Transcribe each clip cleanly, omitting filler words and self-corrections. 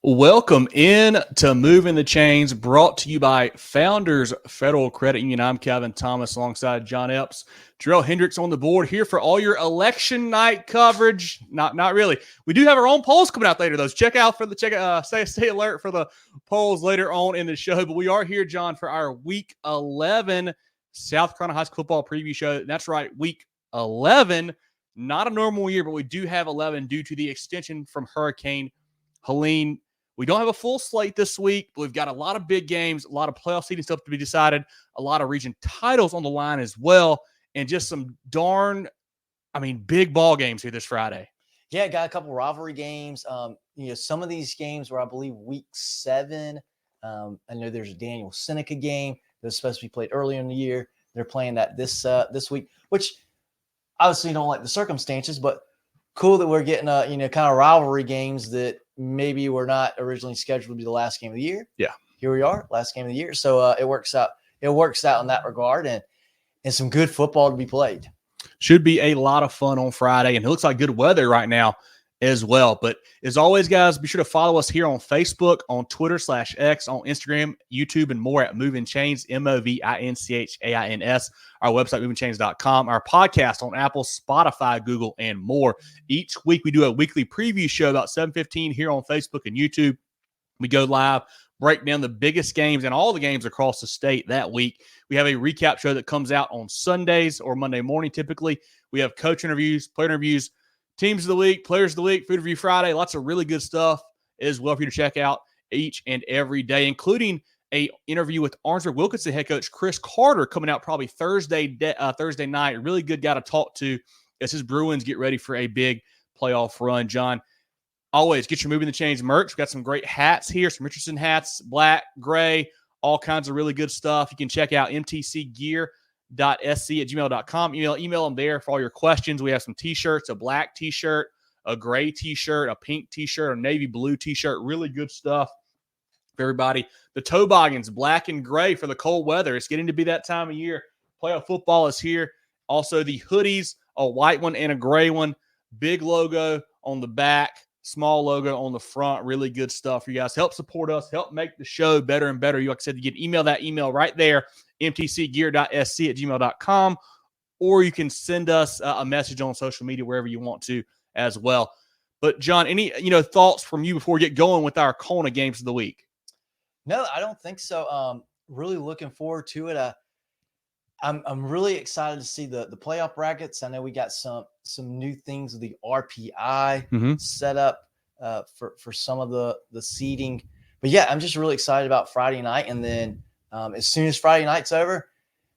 Welcome in to Moving the Chains, brought to you by Founders Federal Credit Union. I'm Kevin Thomas alongside John Epps. Jerel Hendricks on the board here for all your election night coverage. Not really. We do have our own polls coming out later, though. So stay alert for the polls later on in the show. But we are here, John, for our Week 11 South Carolina High School football preview show. That's right, Week 11. Not a normal year, but we do have 11 due to the extension from Hurricane Helene. We don't have a full slate this week, but we've got a lot of big games, a lot of playoff seeding stuff to be decided, a lot of region titles on the line as well, and just some big ball games here this Friday. Yeah, got a couple rivalry games. Some of these games were, I believe, Week 7. I know there's a Daniel Seneca game that was supposed to be played earlier in the year. They're playing that this week, which obviously don't like the circumstances, but cool that we're getting kind of rivalry games that maybe were not originally scheduled to be the last game of the year. Yeah. Here we are, last game of the year. So it works out. It works out in that regard, and some good football to be played. Should be a lot of fun on Friday, and it looks like good weather right now as well. But as always, guys, be sure to follow us here on Facebook, on Twitter/X, on Instagram, YouTube, and more at Movin Chains, MOVINCHAINS. Our website, movingchains.com. Our podcast on Apple, Spotify, Google, and more. Each week, we do a weekly preview show about 7:15 here on Facebook and YouTube. We go live, break down the biggest games and all the games across the state that week. We have a recap show that comes out on Sundays or Monday morning typically. We have coach interviews, player interviews, teams of the week, players of the week, food review Friday. Lots of really good stuff as well for you to check out each and every day, including a interview with Orangeburg-Wilkinson head coach Chris Carter coming out probably Thursday night. A really good guy to talk to as his Bruins get ready for a big playoff run. John, always get your Moving the Chains merch. We've got some great hats here, some Richardson hats, black, gray, all kinds of really good stuff. You can check out mtcgear.sc@gmail.com. Email them there for all your questions. We have some T-shirts, a black T-shirt, a gray T-shirt, a pink T-shirt, a navy blue T-shirt. Really good stuff for everybody. The toboggans, black and gray for the cold weather. It's getting to be that time of year. Playoff football is here. Also, the hoodies, a white one and a gray one. Big logo on the back, small logo on the front. Really good stuff for you guys. Help support us. Help make the show better and better. Like I said, you can email that email right there, mtcgear.sc@gmail.com, or you can send us a message on social media wherever you want to as well. But, John, any thoughts from you before we get going with our CONA games of the week? No, I don't think so. Really looking forward to it. I'm really excited to see the playoff brackets. I know we got some new things with the RPI set up for some of the seeding. But yeah, I'm just really excited about Friday night. And then as soon as Friday night's over,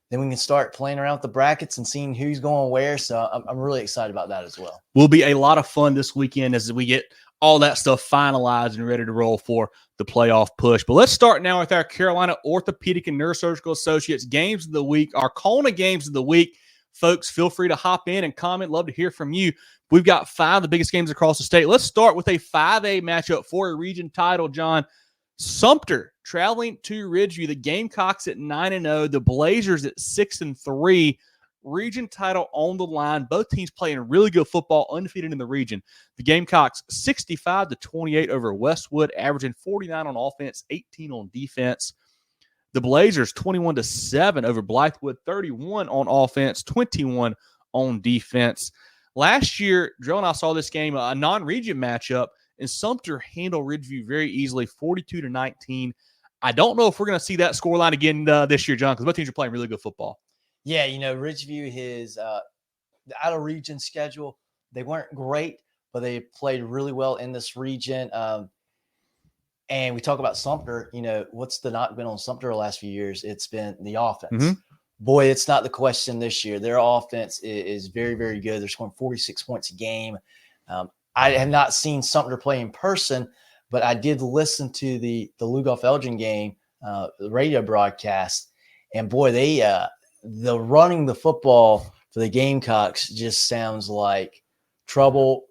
then we can start playing around with the brackets and seeing who's going where. So I'm really excited about that as well. Will be a lot of fun this weekend as we get all that stuff finalized and ready to roll for the playoff push. But let's start now with our Carolina Orthopedic and Neurosurgical Associates games of the week, our CONA games of the week. Folks, feel free to hop in and comment. Love to hear from you. We've got 5 of the biggest games across the state. Let's start with a 5A matchup for a region title, John. Sumter traveling to Ridgeview. The Gamecocks at 9-0. The Blazers at 6-3. Region title on the line. Both teams playing really good football, undefeated in the region. The Gamecocks 65-28 over Westwood, averaging 49 on offense, 18 on defense. The Blazers 21-7 over Blythewood, 31 on offense, 21 on defense. Last year, Jerel and I saw this game, a non-region matchup, and Sumter handled Ridgeview very easily, 42-19. I don't know if we're going to see that scoreline again this year, John, because both teams are playing really good football. Yeah, Ridgeview, the out-of-region schedule, they weren't great, but they played really well in this region. And we talk about Sumter, what's the knock been on Sumter the last few years? It's been the offense. Boy, it's not the question this year. Their offense is very, very good. They're scoring 46 points a game. I have not seen Sumter play in person, but I did listen to the Lugoff Elgin game, the radio broadcast. And boy, the running the football for the Gamecocks just sounds like trouble.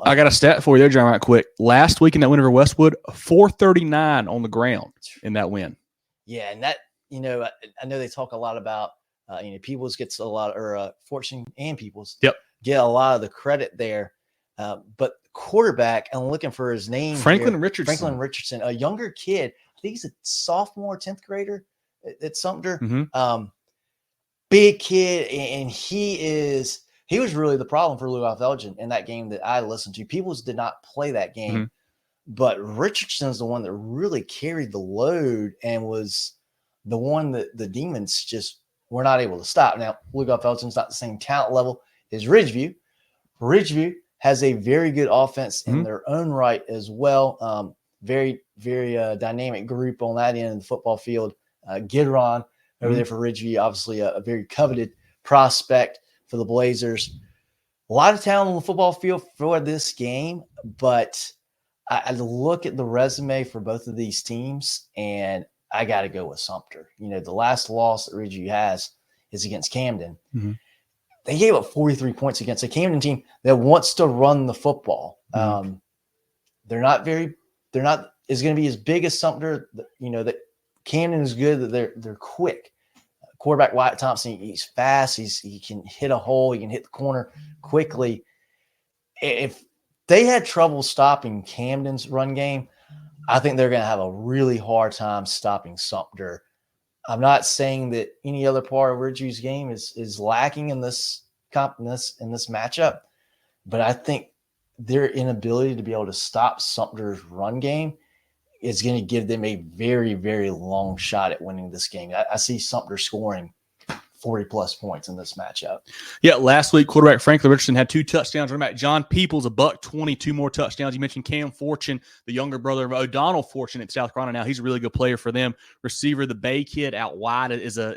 I got a stat for you there, John, right quick. Last week in that win over Westwood, 439 on the ground in that win. Yeah, and that, I know they talk a lot about, Peoples gets a lot, or Fortune and Peoples get a lot of the credit there. But quarterback. I'm looking for his name. Franklin here. Richardson. Franklin Richardson, a younger kid. I think he's a sophomore, 10th grader at Sumter. Mm-hmm. Big kid, and he was really the problem for Louis Elgin in that game that I listened to. Peoples did not play that game, but Richardson's the one that really carried the load and was the one that the Demons just were not able to stop. Now, Louis Elgin's not the same talent level as Ridgeview. Ridgeview has a very good offense in their own right as well. Very, very dynamic group on that end of the football field. Gidron over there for Ridgeview, obviously a very coveted prospect for the Blazers. A lot of talent on the football field for this game, but I look at the resume for both of these teams, and I got to go with Sumter. The last loss that Ridgeview has is against Camden. They gave up 43 points against a Camden team that wants to run the football. They're not is going to be as big as Sumter. That Camden is good, that they're quick. Quarterback Wyatt Thompson, he's fast. He can hit a hole. He can hit the corner quickly. If they had trouble stopping Camden's run game, I think they're going to have a really hard time stopping Sumter. I'm not saying that any other part of Ridgeview's game is lacking in this matchup, but I think their inability to be able to stop Sumter's run game is going to give them a very, very long shot at winning this game. I see Sumter scoring 40-plus points in this matchup. Yeah, last week, quarterback Franklin Richardson had 2 touchdowns. Running back John Peoples, $122 more touchdowns. You mentioned Cam Fortune, the younger brother of O'Donnell Fortune at South Carolina. Now he's a really good player for them. Receiver, the Bay kid out wide is a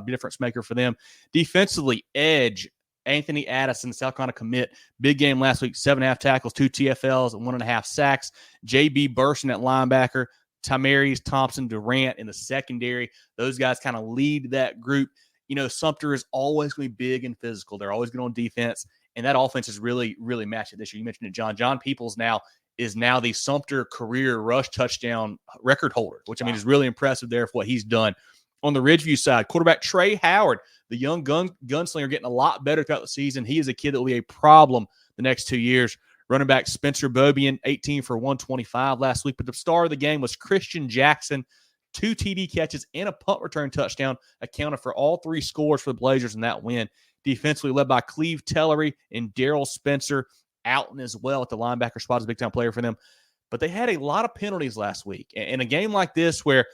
difference maker for them. Defensively, edge, Anthony Addison, South Carolina commit. Big game last week, 7.5 tackles, 2 TFLs, and 1.5 sacks. J.B. Burson at linebacker, Tamaris Thompson Durant in the secondary. Those guys kind of lead that group. Sumter is always going to be big and physical. They're always good on defense, and that offense is really, really matched it this year. You mentioned it, John. John Peoples is now the Sumter career rush touchdown record holder, which, is really impressive there for what he's done. On the Ridgeview side, quarterback Trey Howard, the young gunslinger, getting a lot better throughout the season. He is a kid that will be a problem the next 2 years. Running back Spencer Bobian, 18 for 125 last week. But the star of the game was Christian Jackson. 2 TD catches and a punt return touchdown, accounted for all 3 scores for the Blazers in that win. Defensively led by Cleve Tellery and Daryl Spencer. Alton as well at the linebacker spot, is a big-time player for them. But they had a lot of penalties last week. In a game like this where,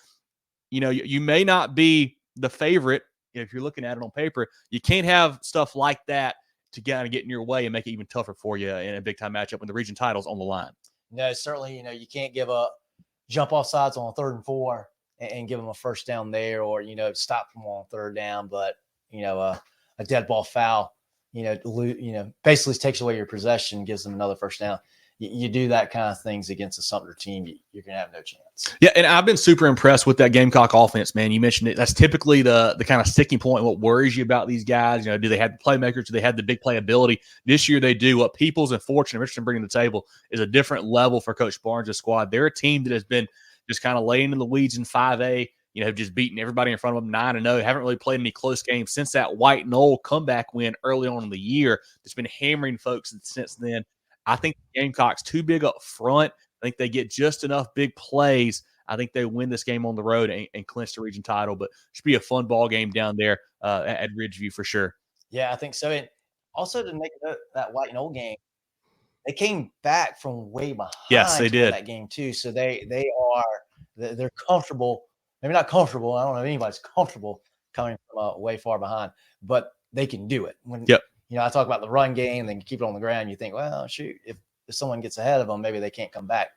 you may not be the favorite if you're looking at it on paper, you can't have stuff like that to kind of get in your way and make it even tougher for you in a big-time matchup when the region title's on the line. No, certainly, you can't give up jump off sides on 3rd and 4 and give them a first down there, or, stop them on 3rd down. But, a dead ball foul, basically takes away your possession, gives them another first down. You do that kind of things against a Sumter team, you're going to have no chance. Yeah, and I've been super impressed with that Gamecock offense, man. You mentioned it. That's typically the kind of sticking point, what worries you about these guys. Do they have the playmakers? Do they have the big playability? This year they do. What Peoples and Fortune and Richardson bring to the table is a different level for Coach Barnes' squad. They're a team that has been just kind of laying in the weeds in 5A, have just beaten everybody in front of them 9-0. Haven't really played any close games since that White Knoll comeback win early on in the year. It's been hammering folks since then. I think the Gamecocks too big up front. I think they get just enough big plays. I think they win this game on the road and clinch the region title. But it should be a fun ball game down there at Ridgeview for sure. Yeah, I think so. And also to make that White Knoll game, they came back from way behind. Yes, they did that game too. So they're comfortable. Maybe not comfortable. I don't know if anybody's comfortable coming from way far behind, but they can do it. I talk about the run game, then you keep it on the ground. You think, well, shoot, if someone gets ahead of them, maybe they can't come back.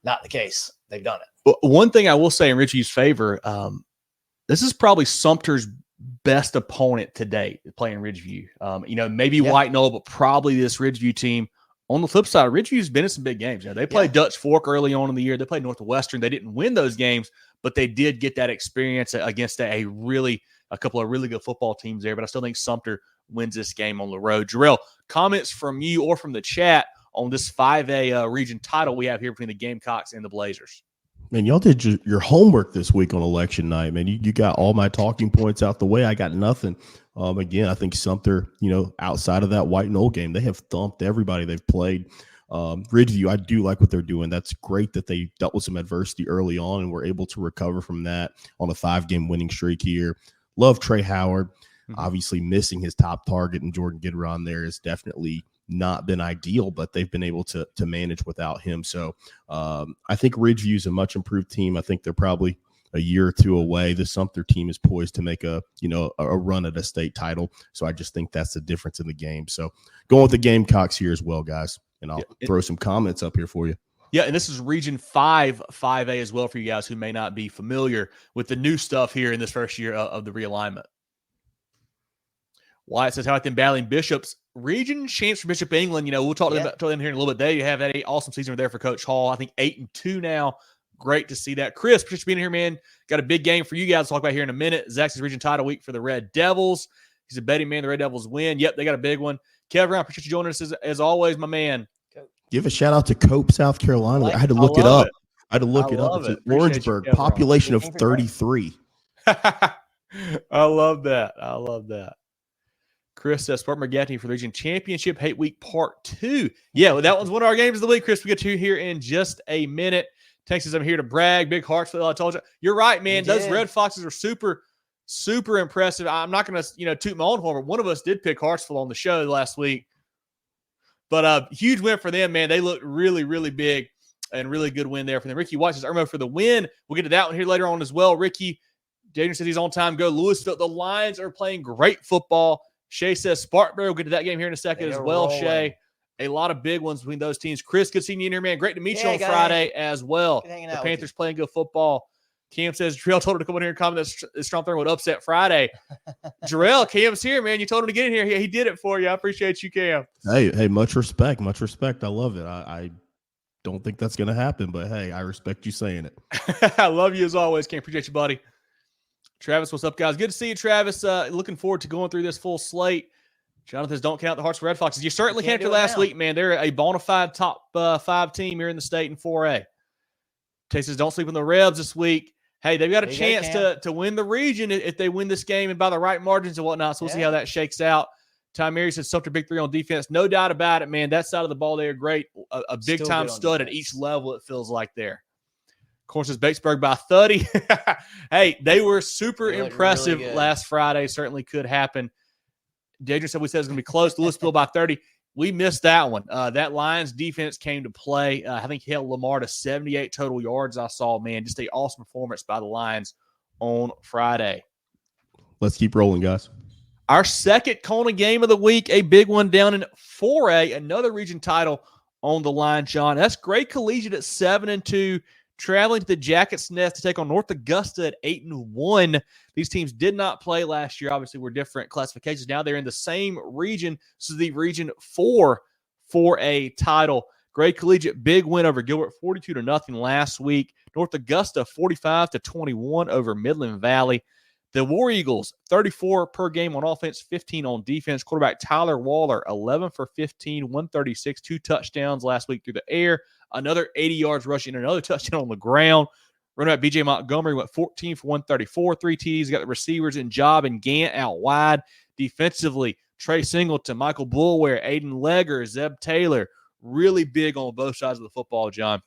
Not the case. They've done it. Well, one thing I will say in Ridgeview's favor, this is probably Sumter's best opponent to date playing Ridgeview. Maybe White Knoll, but probably this Ridgeview team. On the flip side, Ridgeview's been in some big games. They played Dutch Fork early on in the year. They played Northwestern. They didn't win those games, but they did get that experience against a couple of really good football teams there. But I still think Sumter wins this game on the road. Jerel, comments from you or from the chat on this 5A region title we have here between the Gamecocks and the Blazers? Man, y'all did your homework this week on election night, man. You got all my talking points out the way. I got nothing. Again, I think Sumter, outside of that White Knoll game, they have thumped everybody they've played. Ridgeview, I do like what they're doing. That's great that they dealt with some adversity early on and were able to recover from that on a 5-game winning streak here. Love Trey Howard. Obviously missing his top target and Jordan Gidron there has definitely not been ideal, but they've been able to manage without him. So I think Ridgeview is a much improved team. I think they're probably a year or two away. The Sumter team is poised to make a run at a state title. So I just think that's the difference in the game. So going with the Gamecocks here as well, guys. And I'll throw some comments up here for you. Yeah, and this is Region 5, 5A as well for you guys who may not be familiar with the new stuff here in this first year of the realignment. Wyatt says, how about them battling Bishops? Region champs for Bishop England. We'll talk to them here in a little bit. They have had an awesome season there for Coach Hall. I think 8-2 now. Great to see that. Chris, appreciate you being here, man. Got a big game for you guys to talk about here in a minute. Zach's region title week for the Red Devils. He's a betting man. The Red Devils win. Yep, they got a big one. Kevin, I appreciate you joining us as always, my man. Give a shout out to Cope, South Carolina. I had to look it up. It's in Orangeburg, population of 33. I love that. Chris says Spartanburg Gaffney for the Region Championship Hate Week Part 2. Yeah, well, that one's one of our games of the week, Chris. We get to here in just a minute. Texas, I'm here to brag. Big Hartsville, I told you. You're right, man. Those Red Foxes are super, super impressive. I'm not going to, toot my own horn, but one of us did pick Hartsville on the show last week. But huge win for them, man. They look really, really big and really good win there for them. Ricky White says Irmo for the win. We'll get to that one here later on as well. Ricky, Jaden says he's on time. Go Louisville. The Lions are playing great football. Shay says Spartanburg. We'll get to that game here in a second as well, rolling. Shay. A lot of big ones between those teams. Chris, good seeing you in here, man. Great to meet you on Friday as well. The Panthers playing good football. Cam says Jerel told her to come in here and comment that Strong Thurman would upset Friday. Jerel, Cam's here, man. You told him to get in here. He did it for you. I appreciate you, Cam. Hey, much respect. Much respect. I love it. I don't think that's going to happen, but hey, I respect you saying it. I love you as always, Cam. Appreciate you, buddy. Travis, what's up, guys? Good to see you, Travis. Looking forward to going through this full slate. Jonathan says, don't count the Hartsville Red Foxes. You certainly can't after last week, man. They're a bona fide top 5 team here in the state in 4A. Tay says, don't sleep on the Rebs this week. Hey, they've got a chance to win the region if they win this game and by the right margins and whatnot. So we'll see how that shakes out. Ty Mary says, Sumter big 3 on defense. No doubt about it, man. That side of the ball, they are great. A big-time stud at each level, it feels like there. Of course, it's Batesburg by 30. Hey, they were super impressive really last Friday. Certainly could happen. Deidre said we said it's going to be close. Louisville by 30. We missed that one. That Lions defense came to play. I think he held Lamar to 78 total yards. I saw, man, just an awesome performance by the Lions on Friday. Let's keep rolling, guys. Our second CONA game of the week, a big one down in 4A, another region title on the line, John. That's great. Collegiate at 7-2. Traveling to the Jackets Nest to take on North Augusta at 8-1. These teams did not play last year. Obviously, we're different classifications. Now they're in the same region. This is the Region 4 4A title. Great Collegiate, big win over Gilbert, 42-0 last week. North Augusta, 45-21 over Midland Valley. The War Eagles, 34 per game on offense, 15 on defense. Quarterback Tyler Waller, 11 for 15, 136, 2 touchdowns last week through the air. Another 80 yards rushing, another touchdown on the ground. Running back B.J. Montgomery went 14 for 134, 3 TDs. Got the receivers in Job and Gant out wide. Defensively, Trey Singleton, Michael Bulware, Aiden Legger, Zeb Taylor. Really big on both sides of the football, John.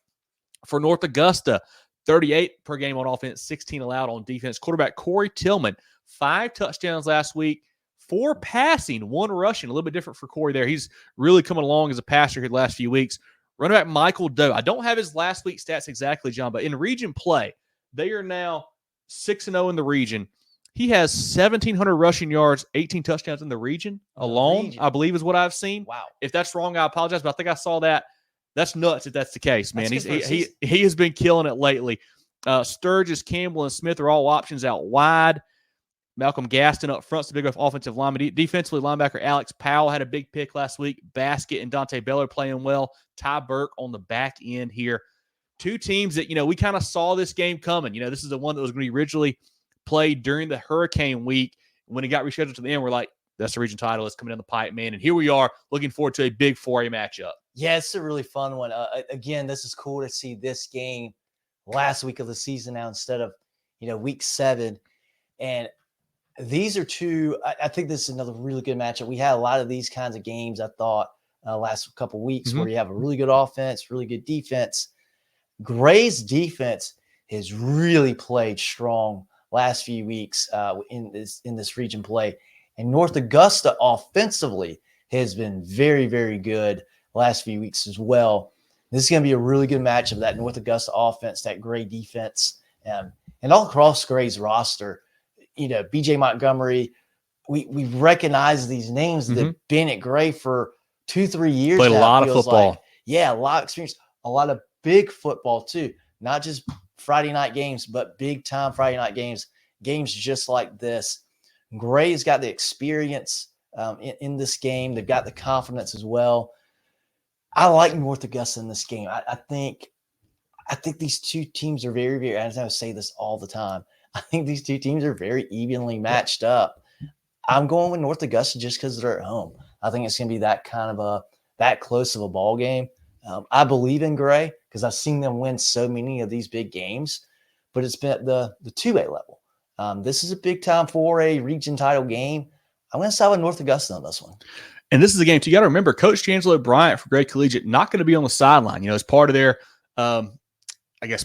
For North Augusta, 38 per game on offense, 16 allowed on defense. Quarterback Corey Tillman, 5 touchdowns last week, 4 passing, 1 rushing. A little bit different for Corey there. He's really coming along as a passer here the last few weeks. Running back Michael Doe. I don't have his last week's stats exactly, John, but in region play, they are now 6-0 in the region. He has 1,700 rushing yards, 18 touchdowns in the region alone, I believe is what I've seen. Wow. If that's wrong, I apologize, but I think I saw that. That's nuts if that's the case, man. He has been killing it lately. Sturgis, Campbell, and Smith are all options out wide. Malcolm Gaston up front, the big offensive lineman. Defensively, linebacker Alex Powell had a big pick last week. Basket and Dante Beller playing well. Ty Burke on the back end here. 2 teams that, we kind of saw this game coming. This is the one that was going to be originally played during the Hurricane week. When it got rescheduled to the end, we're like, that's the region title. It's coming down the pipe, man. And here we are looking forward to a big 4A matchup. Yeah, it's a really fun one. Again, this is cool to see this game last week of the season now instead of, week 7. And these are 2, I think this is another really good matchup. We had a lot of these kinds of games, I thought, last couple weeks, where you have a really good offense, really good defense. Gray's defense has really played strong last few weeks in this region play, and North Augusta offensively has been very, very good last few weeks as well. This is going to be a really good match of that North Augusta offense, that Gray defense, and all across Gray's roster. BJ Montgomery, we recognize these names that have been at Gray for 2-3 years. Played a lot of football. A lot of experience, a lot of big football too, not just Friday night games, but big time Friday night games just like this. Gray's got the experience in this game. They've got the confidence as well. I like North Augusta in this game. I think these two teams are very, very, I say this all the time, I think these two teams are very evenly matched up. I'm going with North Augusta just because they're at home. I think it's going to be that close of a ball game. I believe in Gray because I've seen them win so many of these big games, but it's been at the 2A level. This is a big time 4A region title game. I'm going to side with North Augusta on this one. And this is a game, too. You got to remember, Coach Chancellor Bryant for Gray Collegiate not going to be on the sideline. As part of their,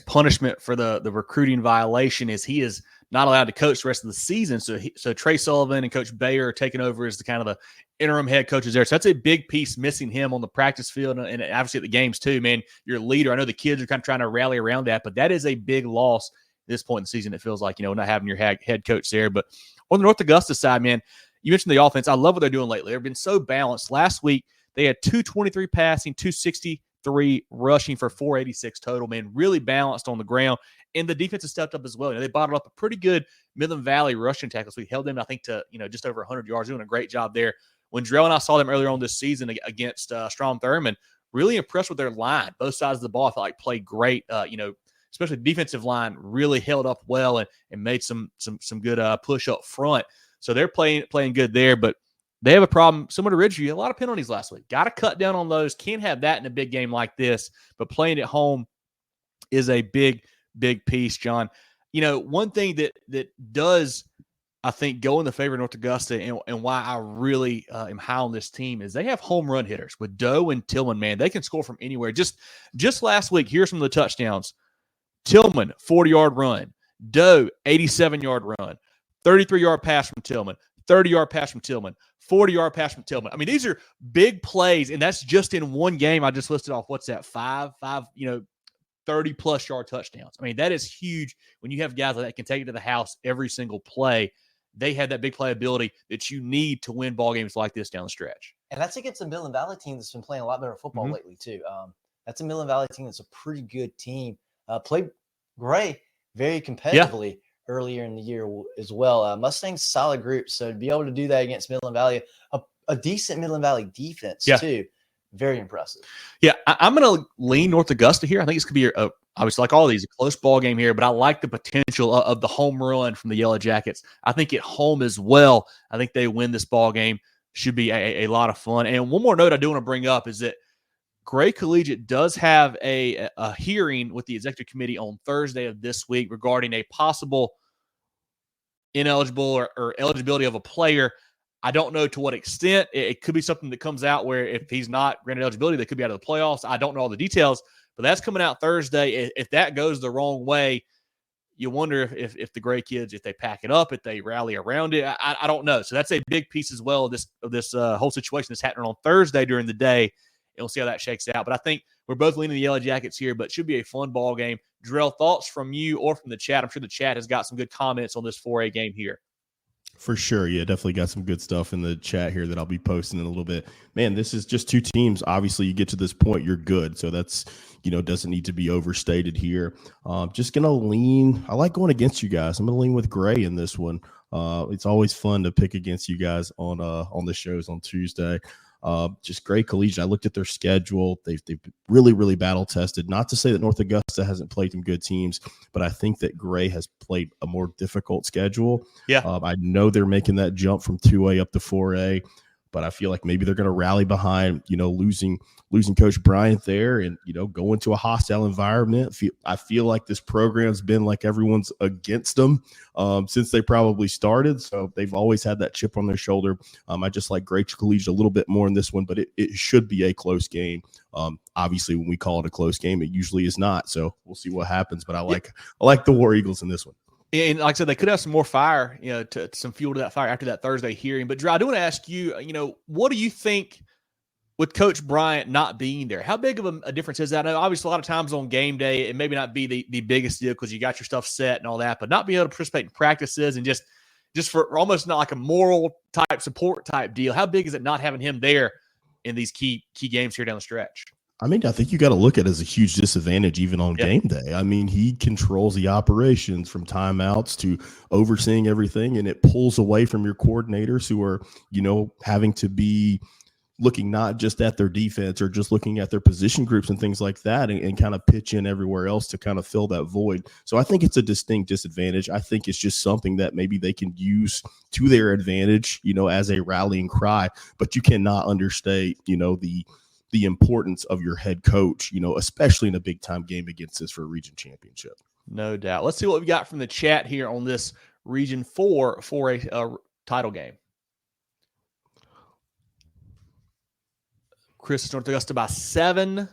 punishment for the recruiting violation is he is not allowed to coach the rest of the season. So Trey Sullivan and Coach Bayer are taking over as the kind of the interim head coaches there. So that's a big piece, missing him on the practice field and obviously at the games too, man. You're a leader. I know the kids are kind of trying to rally around that, but that is a big loss at this point in the season. It feels like, not having your head coach there. But on the North Augusta side, man, you mentioned the offense. I love what they're doing lately. They've been so balanced. Last week, they had 223 passing, 263 rushing for 486 total, man. Really balanced on the ground. And the defense has stepped up as well. They bottled up a pretty good Midland Valley rushing tackles. We held them, I think, to just over 100 yards, doing a great job there. When Jerel and I saw them earlier on this season against Strom Thurmond, really impressed with their line. Both sides of the ball, I felt like played great. Especially the defensive line really held up well and made some good push up front. So they're playing good there, but they have a problem similar to Ridgeview. A lot of penalties last week. Got to cut down on those. Can't have that in a big game like this, but playing at home is a big piece, John. One thing that does, I think, go in the favor of North Augusta and why I really am high on this team is they have home run hitters with Doe and Tillman, man. They can score from anywhere. Just last week, here's some of the touchdowns. Tillman, 40-yard run. Doe, 87-yard run. 33-yard pass from Tillman. 30-yard pass from Tillman. 40-yard pass from Tillman. I mean, these are big plays, and that's just in one game. I just listed off, what's that, five 30-plus yard touchdowns. I mean, that is huge when you have guys like that can take it to the house every single play. They have that big playability that you need to win ball games like this down the stretch. And that's against a Midland Valley team that's been playing a lot better football lately, too. That's a Midland Valley team that's a pretty good team. Played Gray very competitively earlier in the year as well. Mustang's a solid group, so to be able to do that against Midland Valley, a decent Midland Valley defense too, very impressive. Yeah, I'm going to lean North Augusta here. I think it's going to be obviously, like all these, a close ball game here, but I like the potential of the home run from the Yellow Jackets. I think at home as well, I think they win this ball game. Should be a lot of fun. And one more note I do want to bring up is that Gray Collegiate does have a hearing with the executive committee on Thursday of this week regarding a possible ineligible or eligibility of a player. I don't know to what extent. It could be something that comes out where if he's not granted eligibility, they could be out of the playoffs. I don't know all the details, but that's coming out Thursday. If that goes the wrong way, you wonder if the Gray kids, if they pack it up, if they rally around it. I don't know. So that's a big piece as well of this whole situation that's happening on Thursday during the day. And we'll see how that shakes out. But I think we're both leaning the Yellow Jackets here, but it should be a fun ball game. Jerel, thoughts from you or from the chat? I'm sure the chat has got some good comments on this 4A game here. For sure. Yeah, definitely got some good stuff in the chat here that I'll be posting in a little bit. Man, this is just two teams. Obviously, you get to this point, you're good. So that's, doesn't need to be overstated here. Just going to lean. I like going against you guys. I'm going to lean with Gray in this one. It's always fun to pick against you guys on the shows on Tuesday. Just Gray Collegiate. I looked at their schedule. They've really, really battle tested. Not to say that North Augusta hasn't played some good teams, but I think that Gray has played a more difficult schedule. Yeah. I know they're making that jump from 2A up to 4A, But I feel like maybe they're going to rally behind, losing Coach Bryant there and, go into a hostile environment. I feel like this program's been like everyone's against them since they probably started. So they've always had that chip on their shoulder. I just like Great Collegiate a little bit more in this one, but it should be a close game. Obviously, when we call it a close game, it usually is not. So we'll see what happens. But I like the War Eagles in this one. And like I said, they could have some more fire, to some fuel to that fire after that Thursday hearing. But Jerel, I do want to ask you, what do you think with Coach Bryant not being there? How big of a difference is that? I know obviously a lot of times on game day, it maybe not be the biggest deal because you got your stuff set and all that, but not being able to participate in practices and just for almost not like a moral type support type deal. How big is it not having him there in these key games here down the stretch? I mean, I think you got to look at it as a huge disadvantage even on game day. I mean, he controls the operations from timeouts to overseeing everything, and it pulls away from your coordinators who are, having to be looking not just at their defense or just looking at their position groups and things like that and kind of pitch in everywhere else to kind of fill that void. So I think it's a distinct disadvantage. I think it's just something that maybe they can use to their advantage, as a rallying cry, but you cannot understate, the importance of your head coach, especially in a big time game against us for a region championship. No doubt. Let's see what we got from the chat here on this Region 4 for a title game. Chris is North Augusta by 7.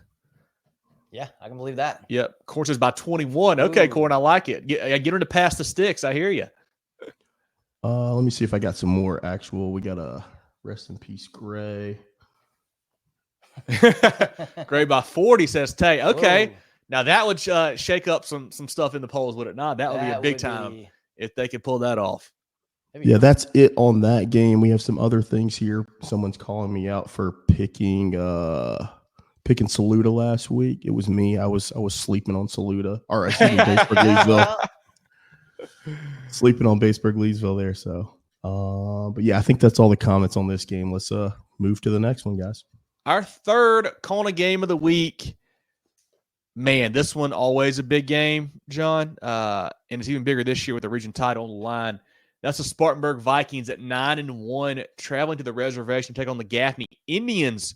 Yeah, I can believe that. Yep. Corn says by 21. Okay, Corn, I like it. Get her to pass the sticks. I hear you. Let me see if I got some more actual. We got a rest in peace, Gray. Gray by 40 says Tay. Okay. Whoa. Now that would shake up some stuff in the polls, would it not? That would be a big time if they could pull that off. Yeah, that's it on that game. We have some other things here. Someone's calling me out for picking Saluda last week. It was me. I was sleeping on Saluda. All right, Baseburg Leesville. Sleeping on Baseburg Leesville there. So, but yeah, I think that's all the comments on this game. Let's move to the next one, guys. Our third CONA game of the week. Man, this one always a big game, John. And it's even bigger this year with the region title on the line. That's the Spartanburg Vikings at 9-1, traveling to the reservation to take on the Gaffney Indians.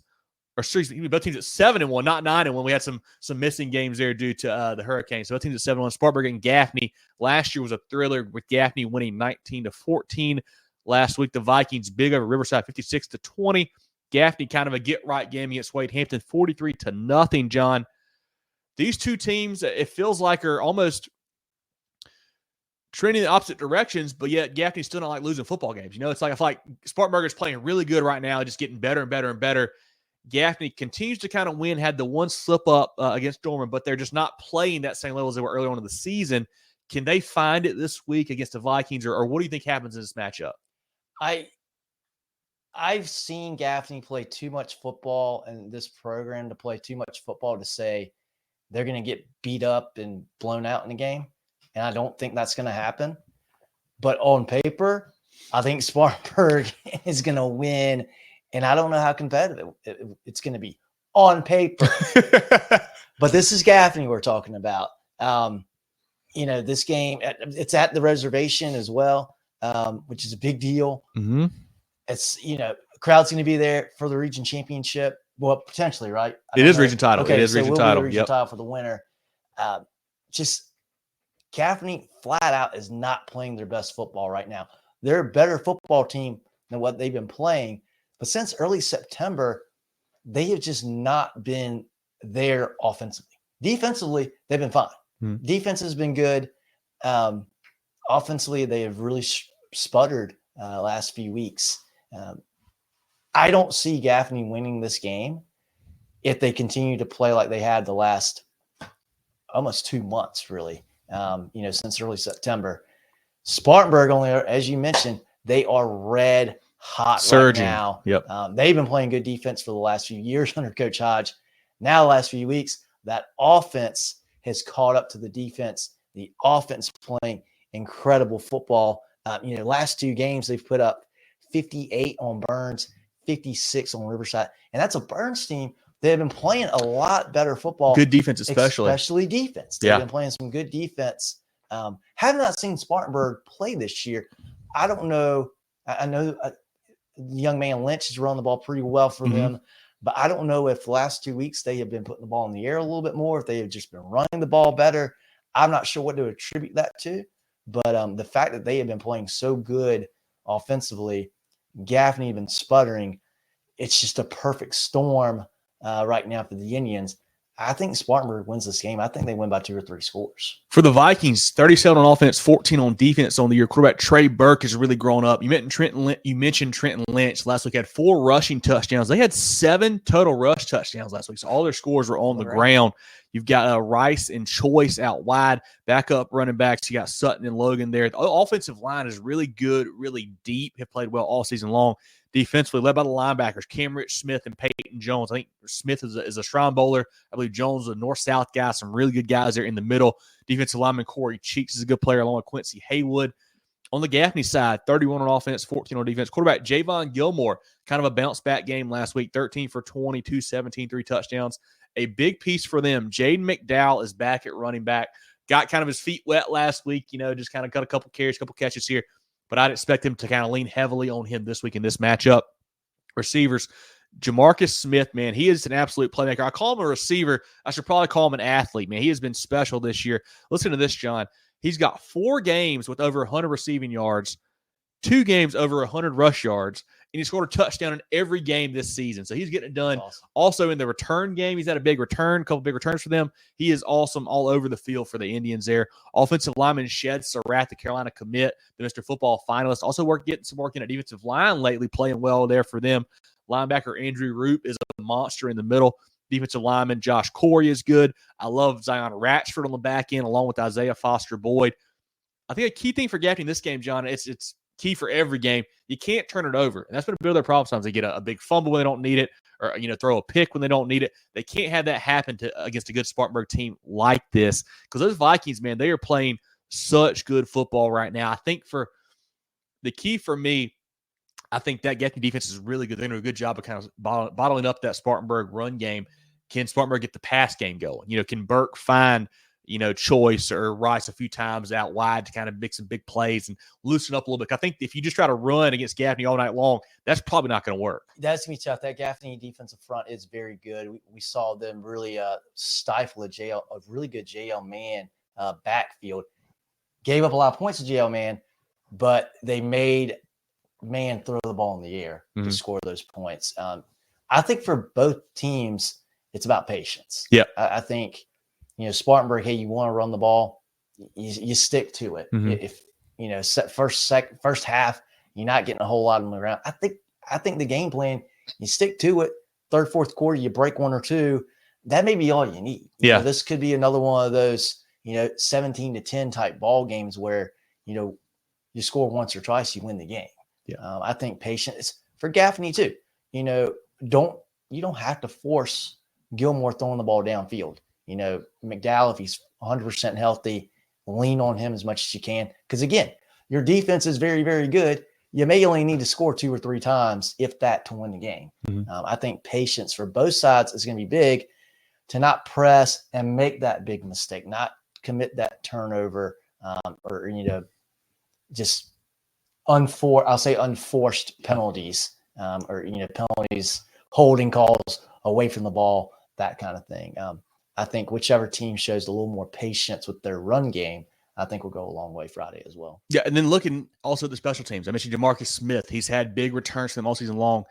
Or seriously, both teams at 7-1, not 9-1. We had some missing games there due to the hurricane. So both teams at 7-1. Spartanburg and Gaffney. Last year was a thriller with Gaffney winning 19-14. Last week, the Vikings big over Riverside 56-20. Gaffney kind of a get-right game against Wade Hampton 43-0, John. These two teams, it feels like, are almost trending in the opposite directions, but yet Gaffney's still not like losing football games. It's like I feel like Spartanburg is playing really good right now, just getting better and better and better. Gaffney continues to kind of win, had the one slip up against Dorman, but they're just not playing that same level as they were early on in the season. Can they find it this week against the Vikings, or what do you think happens in this matchup? I've seen Gaffney play too much football and this program to play too much football to say they're going to get beat up and blown out in the game. And I don't think that's going to happen. But on paper, I think Spartanburg is going to win. And I don't know how competitive it's going to be on paper. But this is Gaffney we're talking about. This game, it's at the reservation as well, which is a big deal. Mm-hmm. It's, crowd's going to be there for the region championship. Well, potentially, right? It is region title. Okay, it is region title. Region title for the winner. Just Gaffney flat out is not playing their best football right now. They're a better football team than what they've been playing. But since early September, they have just not been there offensively. Defensively, they've been fine. Mm-hmm. Defense has been good. Offensively, they have really sputtered last few weeks. I don't see Gaffney winning this game if they continue to play like they had the last almost 2 months, really, since early September. Spartanburg only, as you mentioned, they are red hot surging right now. Yep. They've been playing good defense for the last few years under Coach Hodge. Now, the last few weeks, that offense has caught up to the defense. The offense playing incredible football. Last 2 games, they've put up 58 on Burns, 56 on Riverside. And that's a Burns team. They've been playing a lot better football. Good defense, especially defense. They've been playing some good defense. Have not seen Spartanburg play this year. I don't know. I know the young man Lynch has run the ball pretty well for them. But I don't know if the last 2 weeks they have been putting the ball in the air a little bit more, if they have just been running the ball better. I'm not sure what to attribute that to. But the fact that they have been playing so good offensively, Gaffney been sputtering, it's just a perfect storm right now for the Indians. I think Spartanburg wins this game. I think they win by 2 or 3 scores. For the Vikings, 37 on offense, 14 on defense on the year. Quarterback Trey Burke has really grown up. You mentioned Trenton Lynch last week, had 4 rushing touchdowns. They had 7 total rush touchdowns last week, so all their scores were on the ground. You've got Rice and Choice out wide. Backup running backs, you got Sutton and Logan there. The offensive line is really good, really deep, have played well all season long. Defensively, led by the linebackers, Cam Rich Smith and Peyton Jones. I think Smith is a Shrine Bowler. I believe Jones is a north-south guy. Some really good guys there in the middle. Defensive lineman Corey Cheeks is a good player, along with Quincy Haywood. On the Gaffney side, 31 on offense, 14 on defense. Quarterback Javon Gilmore, kind of a bounce-back game last week, 13 for 22, 17, 3 touchdowns. A big piece for them. Jaden McDowell is back at running back. Got kind of his feet wet last week, just kind of got a couple carries, couple catches here. But I'd expect him to kind of lean heavily on him this week in this matchup. Receivers, Jamarcus Smith, man, he is an absolute playmaker. I call him a receiver. I should probably call him an athlete, man. He has been special this year. Listen to this, John. He's got 4 games with over 100 receiving yards, 2 games over 100 rush yards, and he scored a touchdown in every game this season. So he's getting it done. Awesome. Also in the return game, he's had a big return, a couple big returns for them. He is awesome all over the field for the Indians there. Offensive lineman Shed Surratt, the Carolina commit, the Mr. Football finalist. Also getting some work in at defensive line lately, playing well there for them. Linebacker Andrew Roop is a monster in the middle. Defensive lineman Josh Corey is good. I love Zion Ratchford on the back end, along with Isaiah Foster Boyd. I think a key thing for Gaffney in this game, John, it's key for every game. You can't turn it over. And that's been a bit of their problem sometimes. They get a big fumble when they don't need it, or throw a pick when they don't need it. They can't have that happen against a good Spartanburg team like this, because those Vikings, man, they are playing such good football right now. I think for the key for me, I think that Gaffney defense is really good. They're doing a good job of kind of bottling up that Spartanburg run game. Can Spartanburg get the pass game going? Can Burke find Choice or Rice a few times out wide to kind of make some big plays and loosen up a little bit? I think if you just try to run against Gaffney all night long, that's probably not going to work. That's going to be tough. That Gaffney defensive front is very good. We saw them really stifle a really good JL man backfield. Gave up a lot of points to JL man, but they made man throw the ball in the air to score those points. I think for both teams, it's about patience. Yeah, I think Spartanburg, hey, you want to run the ball, you stick to it. If first half you're not getting a whole lot on the ground, I think the game plan, you stick to it. Third, fourth quarter, you break 1 or 2. That may be all you need. This could be another one of those 17-10 type ball games where you score once or twice, you win the game. I think patience for Gaffney too. You don't have to force Gilmore throwing the ball downfield. McDowell, if he's 100% healthy, lean on him as much as you can. Because again, your defense is very, very good. You may only need to score 2 or 3 times, if that, to win the game. I think patience for both sides is going to be big, to not press and make that big mistake, not commit that turnover, or just unforced penalties, or penalties, holding calls away from the ball, that kind of thing. I think whichever team shows a little more patience with their run game, I think will go a long way Friday as well. Yeah, and then looking also at the special teams, I mentioned Jamarcus Smith. He's had big returns for them all season long.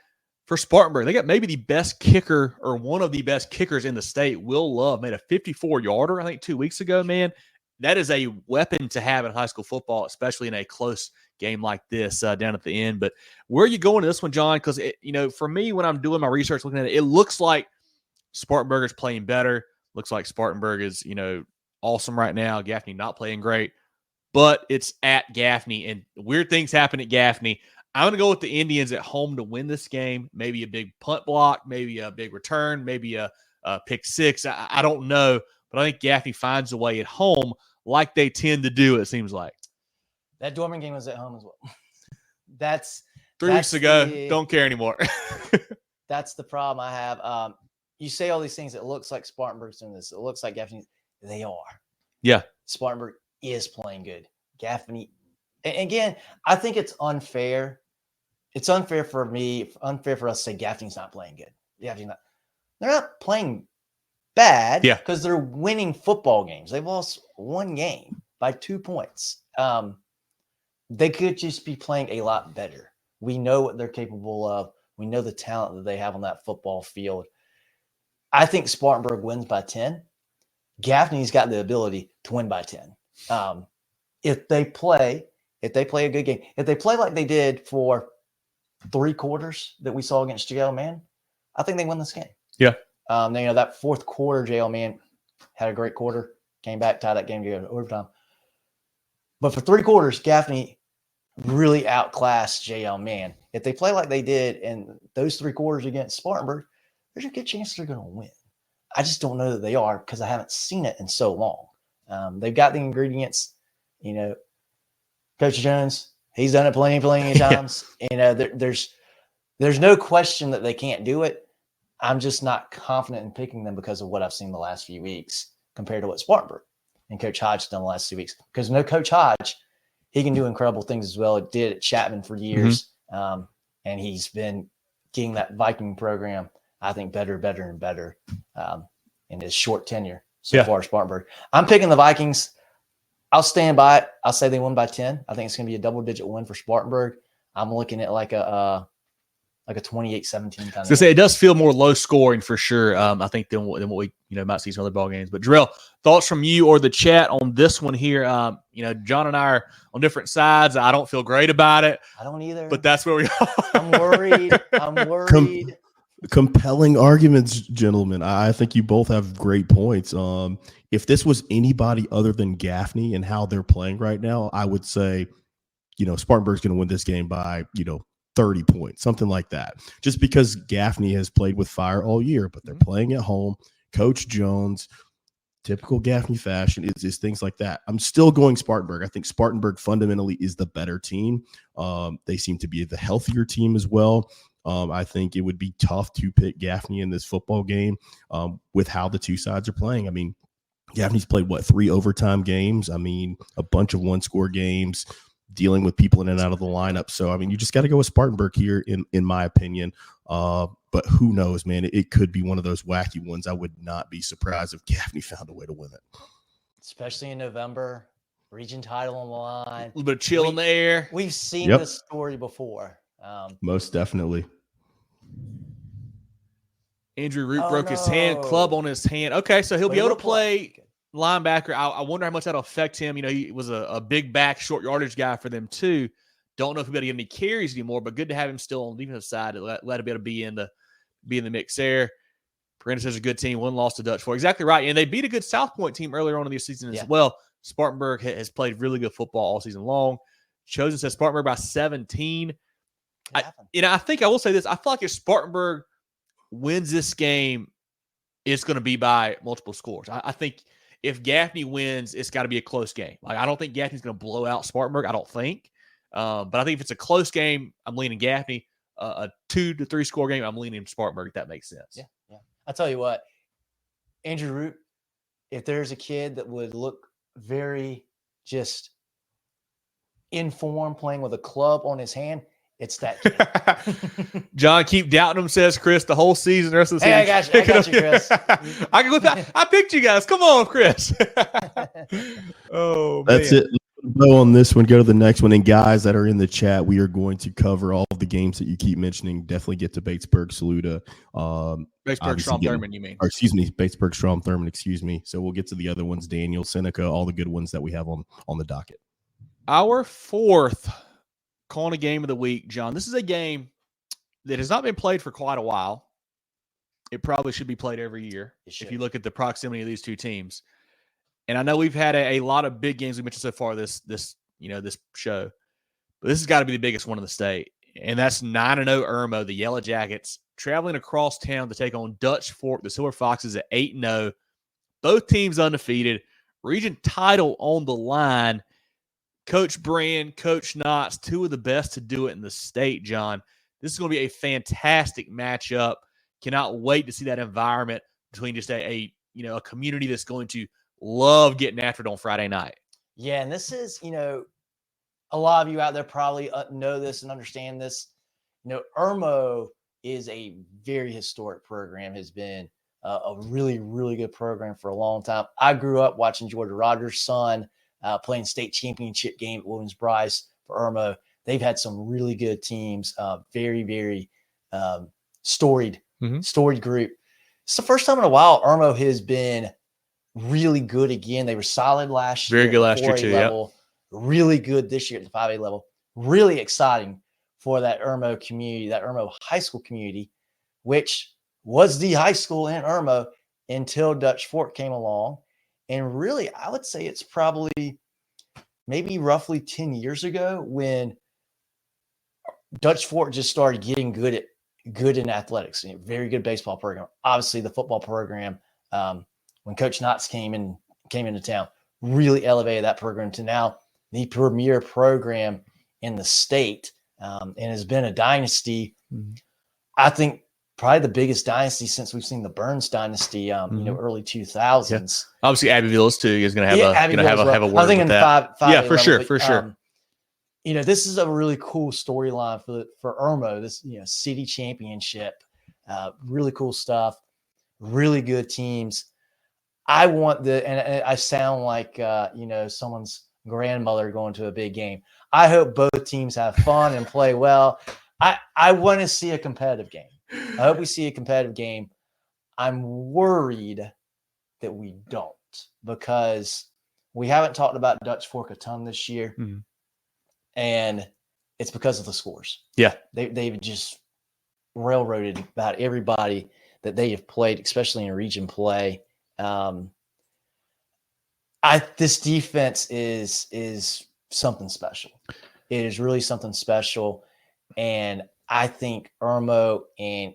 For Spartanburg, they got maybe the best kicker, or one of the best kickers in the state. Will Love made a 54-yarder, I think, 2 weeks ago, man. That is a weapon to have in high school football, especially in a close game like this down at the end. But where are you going to this one, John? Because, for me, when I'm doing my research, looking at it, it looks like Spartanburg is playing better. Looks like Spartanburg is, awesome right now. Gaffney not playing great. But it's at Gaffney, and weird things happen at Gaffney. I'm going to go with the Indians at home to win this game. Maybe a big punt block, maybe a big return, maybe a pick 6. I don't know. But I think Gaffney finds a way at home, like they tend to do, it seems like. That Dorman game was at home as well. That's 3 weeks ago. Don't care anymore. That's the problem I have. You say all these things. It looks like Spartanburg's doing this. It looks like Gaffney. They are. Yeah. it's unfair for us to say Gaffney's not playing good. They're not playing bad because they're winning football games. They've lost one game by 2 points. They could just be playing a lot better. We know what they're capable of. We know the talent that they have on that football field. I think Spartanburg wins by 10. Gaffney's got the ability to win by 10. If they play a good game, if they play like they did for 3 quarters that we saw against Jerel, man, I think they win this game. Yeah. That fourth quarter, Jerel, man, had a great quarter, came back, tied that game to overtime. But for 3 quarters, Gaffney really outclassed JL, man. If they play like they did in those 3 quarters against Spartanburg, there's a good chance they're going to win. I just don't know that they are because I haven't seen it in so long. They've got the ingredients. Coach Jones, he's done it plenty of times. There's no question that they can't do it. I'm just not confident in picking them because of what I've seen the last few weeks compared to what Spartanburg and Coach Hodge done the last 2 weeks. Because Coach Hodge, he can do incredible things as well. It did at Chapman for years. And he's been getting that Viking program, I think, better and better in his short tenure so far at Spartanburg. I'm picking the Vikings. I'll stand by it. I'll say they win by 10. I think it's going to be a double-digit win for Spartanburg. I'm looking at like a 28-17 kind of. So say it does feel more low scoring for sure. I think than what we might see some other ball games. But Jerel, thoughts from you or the chat on this one here? John and I are on different sides. I don't feel great about it. I don't either. But that's where we are. I'm worried. Compelling arguments, gentlemen. I think you both have great points. If this was anybody other than Gaffney and how they're playing right now, I would say, Spartanburg's going to win this game by, 30 points, something like that. Just because Gaffney has played with fire all year, but they're playing at home. Coach Jones, typical Gaffney fashion, is things like that. I'm still going Spartanburg. I think Spartanburg fundamentally is the better team. They seem to be the healthier team as well. I think it would be tough to pick Gaffney in this football game with how the two sides are playing. I mean, Gaffney's played, 3 overtime games? I mean, a bunch of one-score games, dealing with people in and out of the lineup. So, I mean, you just got to go with Spartanburg here, in my opinion. But who knows, man? It could be one of those wacky ones. I would not be surprised if Gaffney found a way to win it. Especially in November, region title on the line. A little bit of chill in the air. We've seen this story before. Most definitely. Andrew Root broke his hand, club on his hand. Okay, so he'll be able to play linebacker. I wonder how much that'll affect him. He was a big back, short yardage guy for them too. Don't know if he'll be able to get any carries anymore, but good to have him still on the defensive side. Let him be able to be in the mix there. Prentice is a good team. 1 loss to Dutch Fork. Exactly right. And they beat a good South Point team earlier on in the season as well. Spartanburg has played really good football all season long. Chosen says Spartanburg by 17. I think I will say this. I feel like if Spartanburg wins this game, it's going to be by multiple scores. I think if Gaffney wins, it's got to be a close game. I don't think Gaffney's going to blow out Spartanburg. I don't think. But I think if it's a close game, I'm leaning Gaffney. A 2 to 3 score game, I'm leaning Spartanburg, if that makes sense. Yeah. I'll tell you what, Andrew Root, if there's a kid that would look very just in form playing with a club on his hand, it's that kid. John, keep doubting him, says Chris, the whole season, the rest of the season. I got you, Chris. I picked you guys. Come on, Chris. Oh, that's it. Go on this one, go to the next one. And guys that are in the chat, we are going to cover all of the games that you keep mentioning. Definitely get to Batesburg, Saluda. Batesburg, Strom Thurman, you mean? Or excuse me, Batesburg, Strom Thurman, excuse me. So we'll get to the other ones, Daniel, Seneca, all the good ones that we have on the docket. Our 4th CONA game of the week, John. This is a game that has not been played for quite a while. It probably should be played every year if you look at the proximity of these two teams. And I know we've had a lot of big games we mentioned so far this show, but this has got to be the biggest one in the state, and that's 9-0 Irmo, the Yellow Jackets, traveling across town to take on Dutch Fork, the Silver Foxes, at 8-0. Both teams undefeated, region title on the line. Coach Brand, Coach Knotts, 2 of the best to do it in the state, John. This is going to be a fantastic matchup. Cannot wait to see that environment between just a community that's going to love getting after it on Friday night. Yeah, and this is, a lot of you out there probably know this and understand this. Irmo is a very historic program, has been a really, really good program for a long time. I grew up watching Georgia Rogers' son playing state championship game at Williams-Brice for Irmo. They've had some really good teams, very, very storied group. It's the first time in a while Irmo has been really good again. They were solid last year. Very good last year too. Level, really good this year at the 5A level. Really exciting for that Irmo community, that Irmo high school community, which was the high school in Irmo until Dutch Fork came along. And really, I would say it's probably maybe roughly 10 years ago when Dutch Fork just started getting good in athletics. Very good baseball program. Obviously, the football program, when Coach Knotts came into town, really elevated that program to now the premier program in the state, and has been a dynasty. I think probably the biggest dynasty since we've seen the Burns dynasty, early 2000s. Yeah. Obviously, Abbeville is going to have a word I think with in that. five for sure. This is a really cool storyline for Irmo. This city championship, really cool stuff, really good teams. I want and I sound like someone's grandmother going to a big game. I hope both teams have fun and play well. I want to see a competitive game. I hope we see a competitive game. I'm worried that we don't, because we haven't talked about Dutch Fork a ton this year, and it's because of the scores. Yeah, they've just railroaded about everybody that they have played, especially in region play. This defense is something special. It is really something special. And I think Irmo and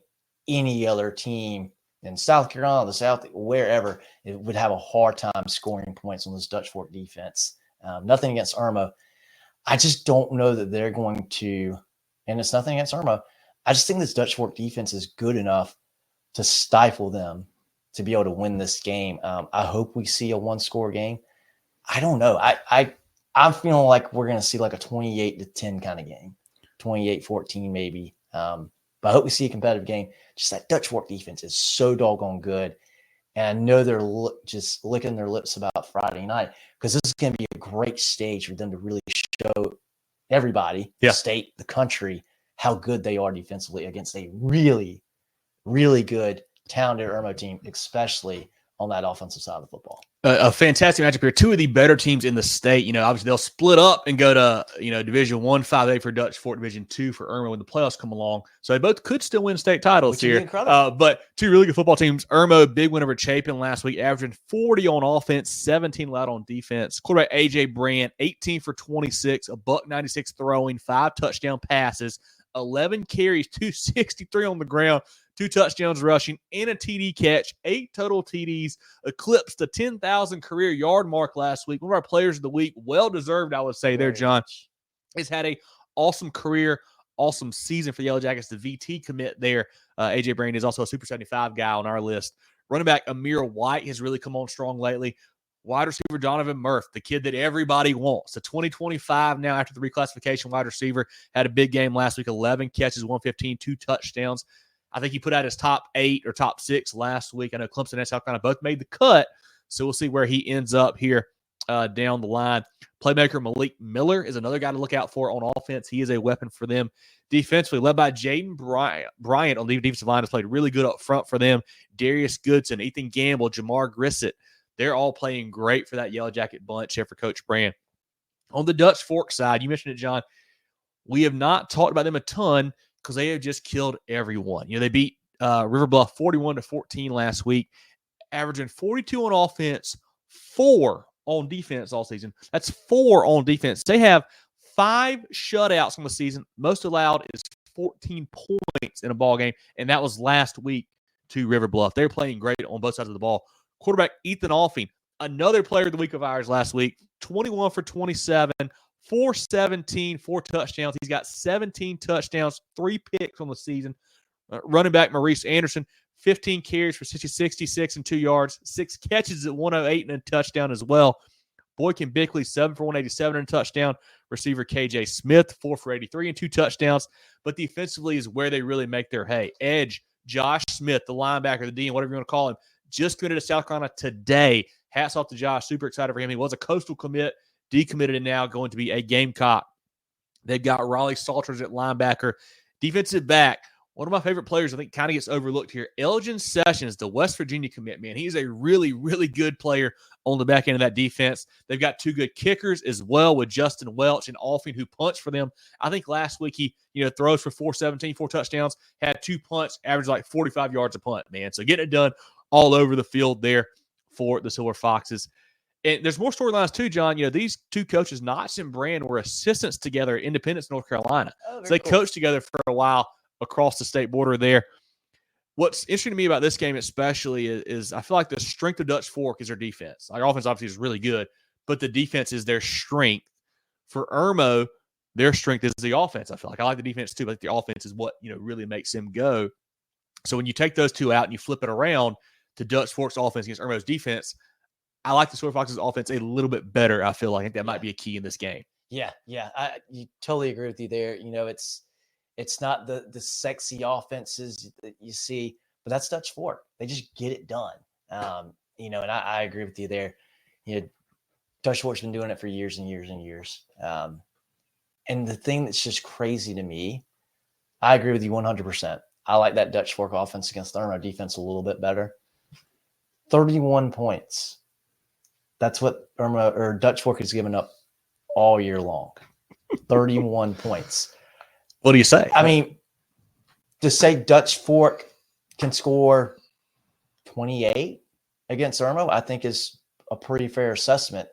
any other team in South Carolina, the South, wherever, it would have a hard time scoring points on this Dutch Fork defense. Nothing against Irmo. I just don't know that they're going to, and it's nothing against Irmo. I just think this Dutch Fork defense is good enough to stifle them to be able to win this game. I hope we see a one-score game. I don't know. I'm feeling like we're going to see like a 28-10 kind of game, 28-14 maybe. But I hope we see a competitive game. Just that Dutch Fork defense is so doggone good. And I know they're just licking their lips about Friday night, because this is going to be a great stage for them to really show everybody, the state, the country, how good they are defensively against a really, really good, talented Irmo team, especially on that offensive side of the football. A fantastic matchup here. Two of the better teams in the state. Obviously they'll split up and go to, Division 1 5A for Dutch Fork, Division 2 for Irmo when the playoffs come along. So they both could still win state titles here. But two really good football teams. Irmo, big win over Chapin last week, averaging 40 on offense, 17 allowed on defense. Quarterback AJ Brandt, 18 for 26, $196 throwing, 5 touchdown passes, 11 carries, 263 on the ground, 2 touchdowns rushing, and a TD catch, 8 total TDs, eclipsed the 10,000 career yard mark last week. One of our players of the week, well-deserved, I would say there, John. Has had a awesome career, awesome season for the Yellow Jackets. The VT commit there. AJ Brandt is also a Super 75 guy on our list. Running back Amir White has really come on strong lately. Wide receiver Donovan Murph, the kid that everybody wants. The 2025 now after the reclassification wide receiver, had a big game last week, 11 catches, 115, 2 touchdowns. I think he put out his top 8 or top 6 last week. I know Clemson and South Carolina both made the cut, so we'll see where he ends up here down the line. Playmaker Malik Miller is another guy to look out for on offense. He is a weapon for them defensively, led by Jaden Bryant on the defensive line, has played really good up front for them. Darius Goodson, Ethan Gamble, Jamar Grissett, they're all playing great for that Yellow Jacket bunch here for Coach Brand. On the Dutch Fork side, you mentioned it, John. We have not talked about them a ton because they have just killed everyone. They beat River Bluff 41-14 last week, averaging 42 on offense, 4 on defense all season. That's 4 on defense. They have 5 shutouts on the season. Most allowed is 14 points in a ball game, and that was last week to River Bluff. They're playing great on both sides of the ball. Quarterback Ethan Alfing, another player of the week of ours last week, 21 for 27, 417, 4 touchdowns. He's got 17 touchdowns, 3 picks on the season. Running back Maurice Anderson, 15 carries for 66 and 2 yards, 6 catches at 108 and a touchdown as well. Boykin Bickley, 7 for 187 and a touchdown. Receiver KJ Smith, 4 for 83 and 2 touchdowns. But defensively is where they really make their hay. Edge, Josh Smith, the linebacker, the dean, whatever you want to call him, just committed to South Carolina today. Hats off to Josh. Super excited for him. He was a coastal commit, decommitted, and now going to be a Gamecock. They've got Raleigh Salters at linebacker. Defensive back, one of my favorite players I think kind of gets overlooked here, Elgin Sessions, the West Virginia commit, man. He's a really, really good player on the back end of that defense. They've got 2 good kickers as well with Justin Welch and Alfing, who punched for them. I think last week he throws for 417, 4 touchdowns, had 2 punts, averaged like 45 yards a punt, man. So getting it done all over the field there for the Silver Foxes. And there's more storylines too, John. These 2 coaches, Knotts and Brand, were assistants together at Independence, North Carolina. So they coached together for a while across the state border there. What's interesting to me about this game especially is I feel like the strength of Dutch Fork is their defense. Our offense obviously is really good, but the defense is their strength. For Irmo, their strength is the offense. I feel like I like the defense too, but the offense is what really makes them go. So when you take those 2 out and you flip it around to Dutch Fork's offense against Irmo's defense, I like the Silver Foxes' offense a little bit better. I feel like I think that might be a key in this game. Yeah, I totally agree with you there. It's not the sexy offenses that you see, but that's Dutch Fork. They just get it done. And I agree with you there. Dutch Fork's been doing it for years and years and years. And the thing that's just crazy to me, I agree with you 100%. I like that Dutch Fork offense against the Irmo defense a little bit better. 31 points. That's what Irmo or Dutch Fork has given up all year long. 31 points. What do you say? I mean, to say Dutch Fork can score 28 against Irmo, I think is a pretty fair assessment.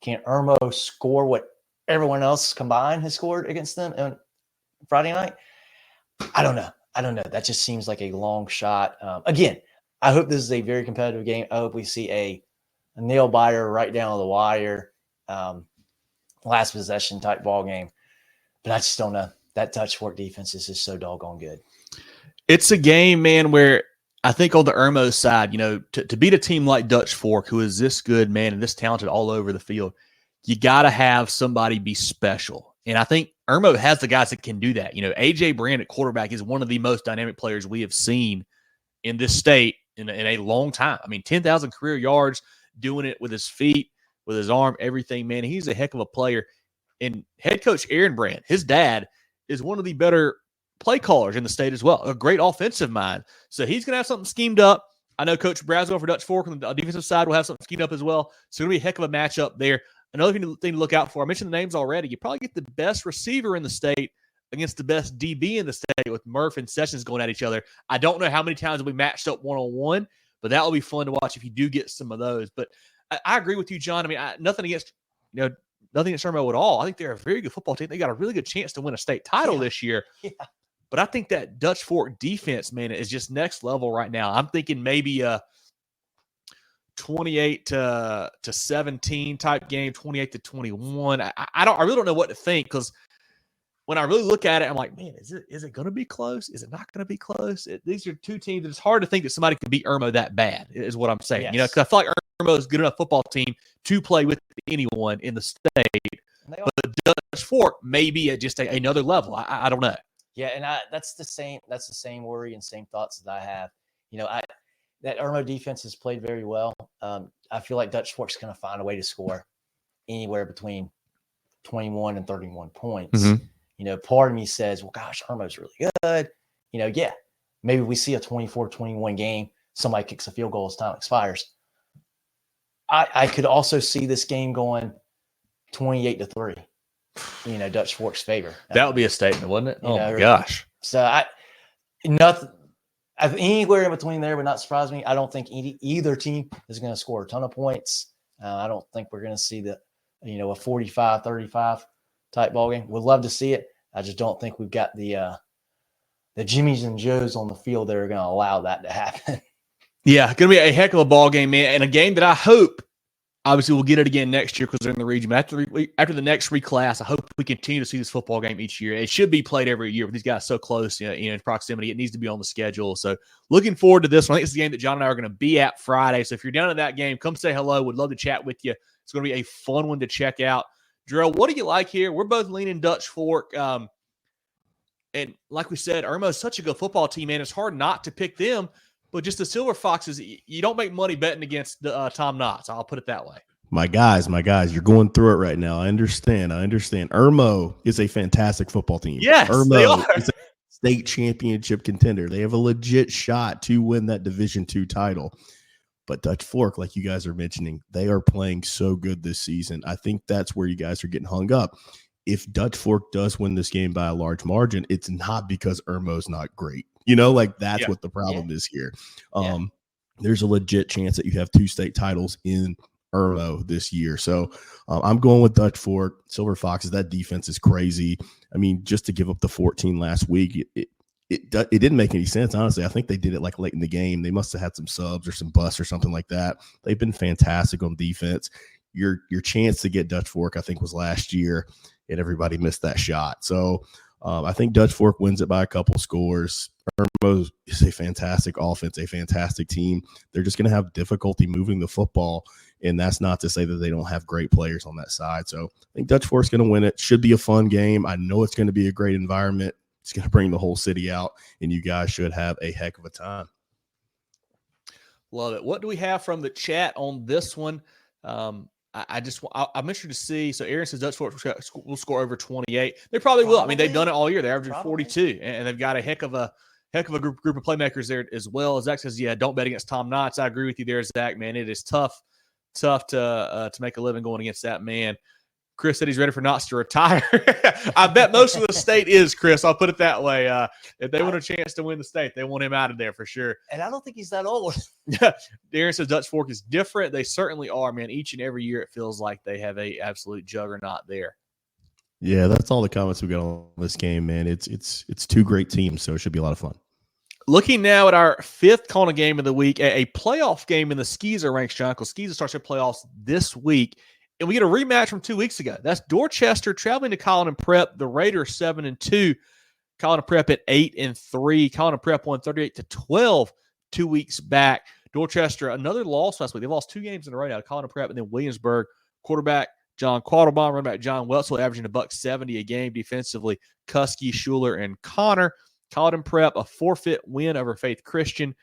Can Irmo score what everyone else combined has scored against them on Friday night? I don't know. That just seems like a long shot. Again, I hope this is a very competitive game. I hope we see a nail biter right down to the wire, last possession type ball game. But I just don't know. That Dutch Fork defense is just so doggone good. It's a game, man, where I think on the Irmo side, to beat a team like Dutch Fork, who is this good, man, and this talented all over the field, you got to have somebody be special. And I think Irmo has the guys that can do that. A.J. Brand at quarterback is one of the most dynamic players we have seen in this state in a long time. I mean, 10,000 career yards, doing it with his feet, with his arm, everything, man. He's a heck of a player. And head coach Aaron Brand, his dad, is one of the better play callers in the state as well. A great offensive mind. So he's going to have something schemed up. I know Coach Braswell for Dutch Fork on the defensive side will have something schemed up as well. So it's going to be a heck of a matchup there. Another thing to look out for, I mentioned the names already. You probably get the best receiver in the state against the best DB in the state with Murph and Sessions going at each other. I don't know how many times we matched up one-on-one, but that will be fun to watch if you do get some of those. But I agree with you, John. I mean, nothing against Irmo at all. I think they're a very good football team. They got a really good chance to win a state title this year. Yeah. But I think that Dutch Fork defense, man, is just next level right now. I'm thinking maybe a 28 to 17 type game, 28 to 21. I really don't know what to think, because when I really look at it, I'm like, man, is it going to be close? Is it not going to be close? These are 2 teams that it's hard to think that somebody can beat Irmo that bad, is what I'm saying. Yes. Because I feel like Irmo is a good enough football team to play with anyone in the state. But Dutch Fork may be at just another level. I don't know. Yeah, and that's the same worry and same thoughts that I have. That Irmo defense has played very well. I feel like Dutch Fork's going to find a way to score anywhere between 21 and 31 points. Mm-hmm. Part of me says, well, gosh, Irmo's really good. Maybe we see a 24-21 game. Somebody kicks a field goal as time expires. I could also see this game going 28-3. Dutch Fork's favor. That would be a statement, wouldn't it? Oh my gosh. So nothing. Anywhere in between there would not surprise me. I don't think either team is going to score a ton of points. I don't think we're going to see a 45-35 type ball game. Would love to see it. I just don't think we've got the Jimmies and Joes on the field that are going to allow that to happen. Yeah, going to be a heck of a ball game, man, and a game that I hope. Obviously, we'll get it again next year because they're in the region. But after the next reclass, I hope we continue to see this football game each year. It should be played every year with these guys so close, in proximity. It needs to be on the schedule. So looking forward to this one. I think it's the game that John and I are going to be at Friday. So if you're down at that game, come say hello. Would love to chat with you. It's going to be a fun one to check out. Jerel, what do you like here? We're both leaning Dutch Fork. And like we said, Irmo is such a good football team, man. It's hard not to pick them. But just the Silver Foxes, you don't make money betting against Tom Knotts. I'll put it that way. My guys, you're going through it right now. I understand. Irmo is a fantastic football team. Yes, Irmo they are. is a state championship contender. They have a legit shot to win that Division II title. But Dutch Fork, like you guys are mentioning, they are playing so good this season. I think that's where you guys are getting hung up. If Dutch Fork does win this game by a large margin, it's not because Irmo's not great. That's what the problem is here. There's a legit chance that you have 2 state titles in Irmo this year. So I'm going with Dutch Fork. Silver Foxes, that defense is crazy. I mean, just to give up the 14 last week, it didn't make any sense, honestly. I think they did it like late in the game. They must have had some subs or some busts or something like that. They've been fantastic on defense. Your chance to get Dutch Fork, I think, was last year, and everybody missed that shot. So I think Dutch Fork wins it by a couple scores. Irmo is a fantastic offense, a fantastic team. They're just going to have difficulty moving the football, and that's not to say that they don't have great players on that side. So I think Dutch Fork's going to win it. Should be a fun game. I know it's going to be a great environment. It's going to bring the whole city out, and you guys should have a heck of a time. Love it. What do we have from the chat on this one? I'm interested to see. So Aaron says Dutch Fork will score over 28. They probably will. I mean, they've done it all year. They're averaging 42, and they've got a heck of a group of playmakers there as well. Zach says, yeah, don't bet against Tom Knotts. I agree with you there, Zach, man. It is tough to make a living going against that man. Chris said he's ready for Knotts to retire. I bet most of the state is, Chris. I'll put it that way. If they want a chance to win the state, they want him out of there for sure. And I don't think he's that old. Darren says Dutch Fork is different. They certainly are, man. Each and every year it feels like they have a absolute juggernaut there. Yeah, that's all the comments we got on this game, man. It's 2 great teams, so it should be a lot of fun. Looking now at our 5th CONA game of the week, a playoff game in the SCISA ranks, John, because SCISA starts their playoffs this week. And we get a rematch from 2 weeks ago. That's Dorchester traveling to Colleton Prep. The Raiders 7-2. Colleton Prep at 8-3. Colleton Prep won 38-12 2 weeks back. Dorchester, another loss last week. They lost 2 games in a row now. Colleton Prep and then Williamsburg. Quarterback John Quattlebaum, running back John Wetzel, averaging $170 a game defensively. Kuski, Schuler, and Connor. Colleton Prep, a forfeit win over Faith Christian.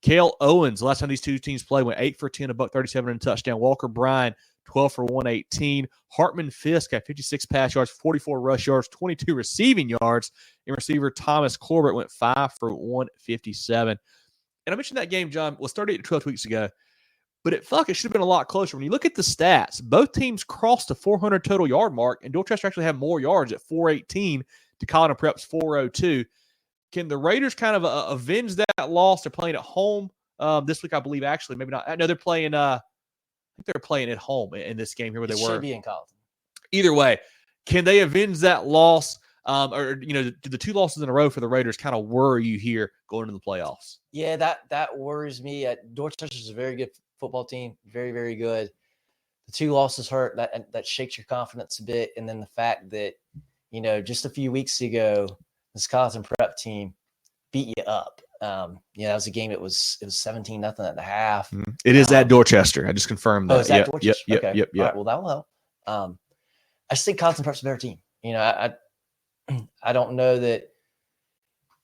Cale Owens, the last time these 2 teams played, went 8 for 10, $137 and a touchdown. Walker Bryan, 12 for 118. Hartman Fisk had 56 pass yards, 44 rush yards, 22 receiving yards. And receiver Thomas Corbett went 5 for 157. And I mentioned that game, John, was 38-12 weeks ago. But it felt like it should have been a lot closer. When you look at the stats, both teams crossed the 400 total yard mark, and Dorchester actually had more yards at 418 to Colleton Prep's 402. Can the Raiders kind of avenge that loss? They're playing at home this week, I believe, actually. Maybe not. I know they're playing I think they're playing at home in this game here where they were. Should be in Colleton. Either way, can they avenge that loss? Or do the 2 losses in a row for the Raiders kind of worry you here going into the playoffs? Yeah, that worries me. Dorchester's a very good football team, very, very good. The 2 losses hurt. That shakes your confidence a bit. And then the fact that, just a few weeks ago, this Colleton Prep team beat you up. That was a game. It was 17-0 at the half. It is at Dorchester. I just confirmed that. Oh, is that Dorchester? Yep. All right, well, that will help. I just think Colleton Prep's a better team. I don't know that.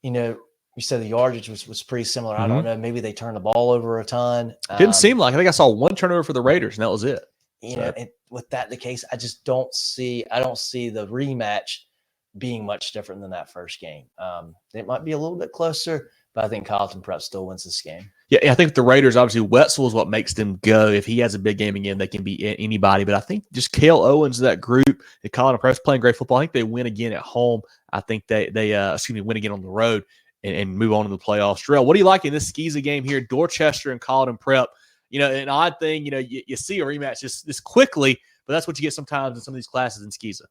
You said the yardage was pretty similar. I don't know. Maybe they turned the ball over a ton. Didn't seem like. I think I saw 1 turnover for the Raiders, and that was it. And with that the case, I just don't see. I don't see the rematch being much different than that first game. It might be a little bit closer, but I think Colleton Prep still wins this game. Yeah, I think the Raiders, obviously, Wetzel is what makes them go. If he has a big game again, they can beat anybody. But I think just Cale Owens, that group, and Colleton Prep's playing great football. I think they win again at home. I think they win again on the road and move on to the playoffs. Jerel, what do you like in this SCISA game here, Dorchester and Colleton Prep? An odd thing, you see a rematch just this quickly, but that's what you get sometimes in some of these classes in SCISA.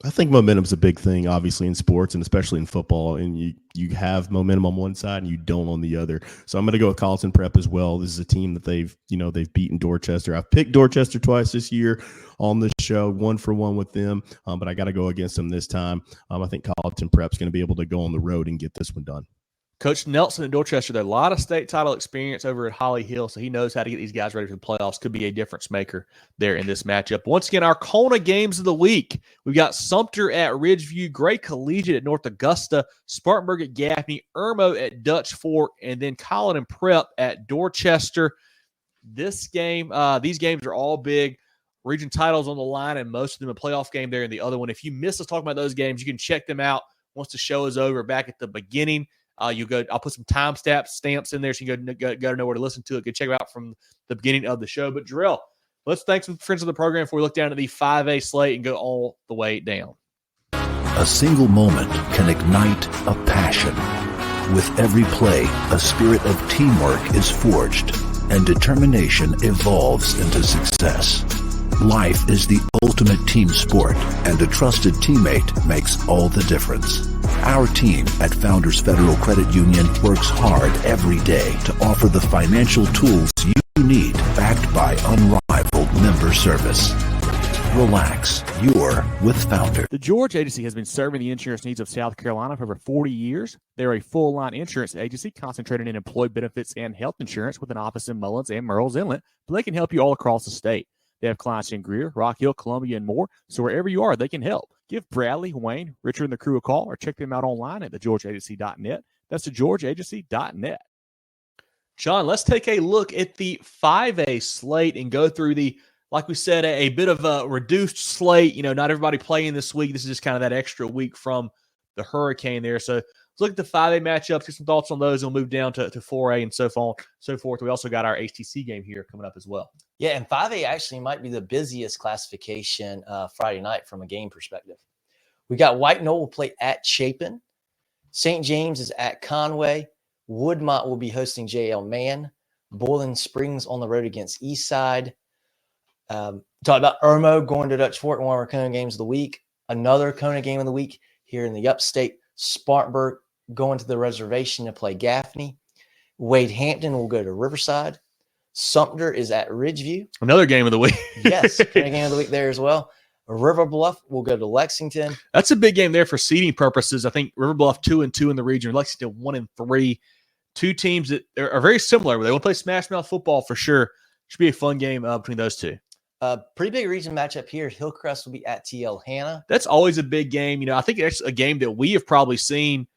I think momentum's a big thing, obviously, in sports and especially in football. And you have momentum on one side and you don't on the other. So I'm going to go with Colleton Prep as well. This is a team that they've beaten Dorchester. I've picked Dorchester twice this year on this show, 1-for-1 with them. But I got to go against them this time. I think Colleton Prep's going to be able to go on the road and get this one done. Coach Nelson at Dorchester, there a lot of state title experience over at Holly Hill, so he knows how to get these guys ready for the playoffs. Could be a difference maker there in this matchup. Once again, our CONA games of the week. We've got Sumter at Ridgeview, Gray Collegiate at North Augusta, Spartanburg at Gaffney, Irmo at Dutch Fork, and then Colleton Prep at Dorchester. These games are all big. Region titles on the line, and most of them a playoff game there in the other one. If you missed us talking about those games, you can check them out once the show is over back at the beginning. I'll put some time stamps in there so you go to know where to listen to it. Go check it out from the beginning of the show. But Jerel, let's thank some friends of the program before we look down at the 5A slate and go all the way down. A single moment can ignite a passion. With every play, a spirit of teamwork is forged, and determination evolves into success. Life is the ultimate team sport, and a trusted teammate makes all the difference. Our team at Founders Federal Credit Union works hard every day to offer the financial tools you need, backed by unrivaled member service. Relax, you're with Founder. The George Agency has been serving the insurance needs of South Carolina for over 40 years. They're a full-line insurance agency concentrated in employee benefits and health insurance with an office in Mullins and Myrtle's Inlet, but they can help you all across the state. They have clients in Greer, Rock Hill, Columbia, and more, so wherever you are, they can help. Give Bradley, Wayne, Richard, and the crew a call or check them out online at thegeorgeagency.net. That's thegeorgeagency.net. John, let's take a look at the 5A slate and go through like we said, a bit of a reduced slate. Not everybody playing this week. This is just kind of that extra week from the hurricane there. So let's look at the 5A matchups, get some thoughts on those, and we'll move down to 4A and so forth. We also got our HTC game here coming up as well. Yeah, and 5A actually might be the busiest classification Friday night from a game perspective. We got White Knoll will play at Chapin. St. James is at Conway. Woodmont will be hosting J.L. Mann. Boiling Springs on the road against Eastside. Talk about Irmo going to Dutch Fork, one of our CONA games of the week. Another CONA game of the week here in the upstate. Spartanburg going to the reservation to play Gaffney. Wade Hampton will go to Riverside. Sumter is at Ridgeview. Another game of the week. Yes, game of the week there as well. River Bluff will go to Lexington. That's a big game there for seeding purposes. I think River Bluff 2-2 in the region. Lexington 1-3. Two teams that are very similar. They want to play smash mouth football for sure. Should be a fun game between those two. Pretty big region matchup here. Hillcrest will be at TL Hanna. That's always a big game. I think it's a game that we have probably seen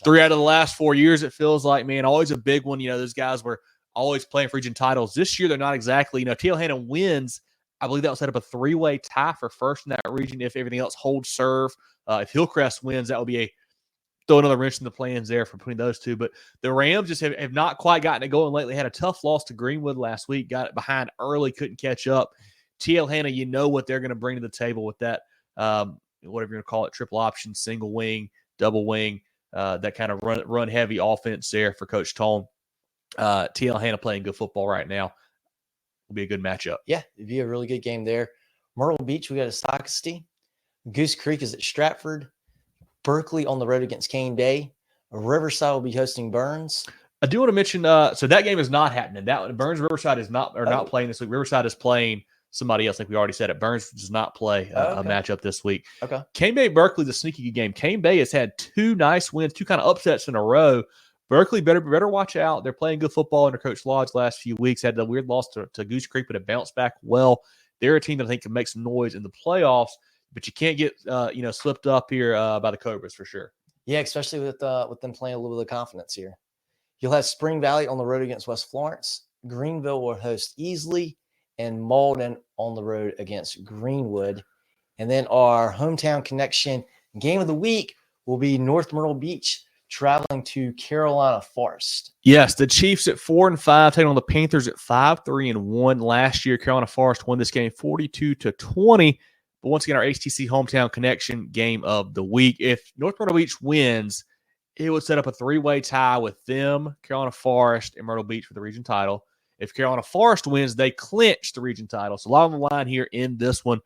3 out of the last 4 years. It feels like, man, always a big one. Those guys were always playing for region titles. This year, they're not exactly. TL Hanna wins. I believe that will set up a 3-way tie for first in that region if everything else holds serve. If Hillcrest wins, that will be throw another wrench in the plans there for between those two. But the Rams just have not quite gotten it going lately. Had a tough loss to Greenwood last week. Got it behind early, couldn't catch up. TL Hanna, what they're going to bring to the table with that, whatever you're going to call it, triple option, single wing, double wing, that kind of run heavy offense there for Coach Tone. TL Hanna playing good football right now. Will be a good matchup. Yeah, it'd be a really good game there. Myrtle Beach, we got a SCISA. Goose Creek is at Stratford. Berkeley on the road against Cane Bay. Riverside will be hosting Burns. I do want to mention, so that game is not happening. Burns Riverside is not playing this week. Riverside is playing somebody else. Like we already said it. Burns does not play a matchup this week. Okay. Cane Bay Berkeley is a sneaky good game. Cane Bay has had 2 nice wins, 2 kind of upsets in a row. Berkeley better watch out. They're playing good football under Coach Lodge last few weeks. Had the weird loss to Goose Creek, but it bounced back well. They're a team that I think can make some noise in the playoffs, but you can't get slipped up here by the Cobras for sure. Yeah, especially with them playing a little bit of confidence here. You'll have Spring Valley on the road against West Florence. Greenville will host Easley, and Malden on the road against Greenwood. And then our Hometown Connection game of the week will be North Myrtle Beach traveling to Carolina Forest. Yes, the Chiefs at 4-5, taking on the Panthers at 5-3-1. Last year, Carolina Forest won this game 42-20. But once again, our HTC Hometown Connection game of the week. If North Myrtle Beach wins, it would set up a 3-way tie with them, Carolina Forest, and Myrtle Beach for the region title. If Carolina Forest wins, they clinch the region title. So a lot on the line here in this one.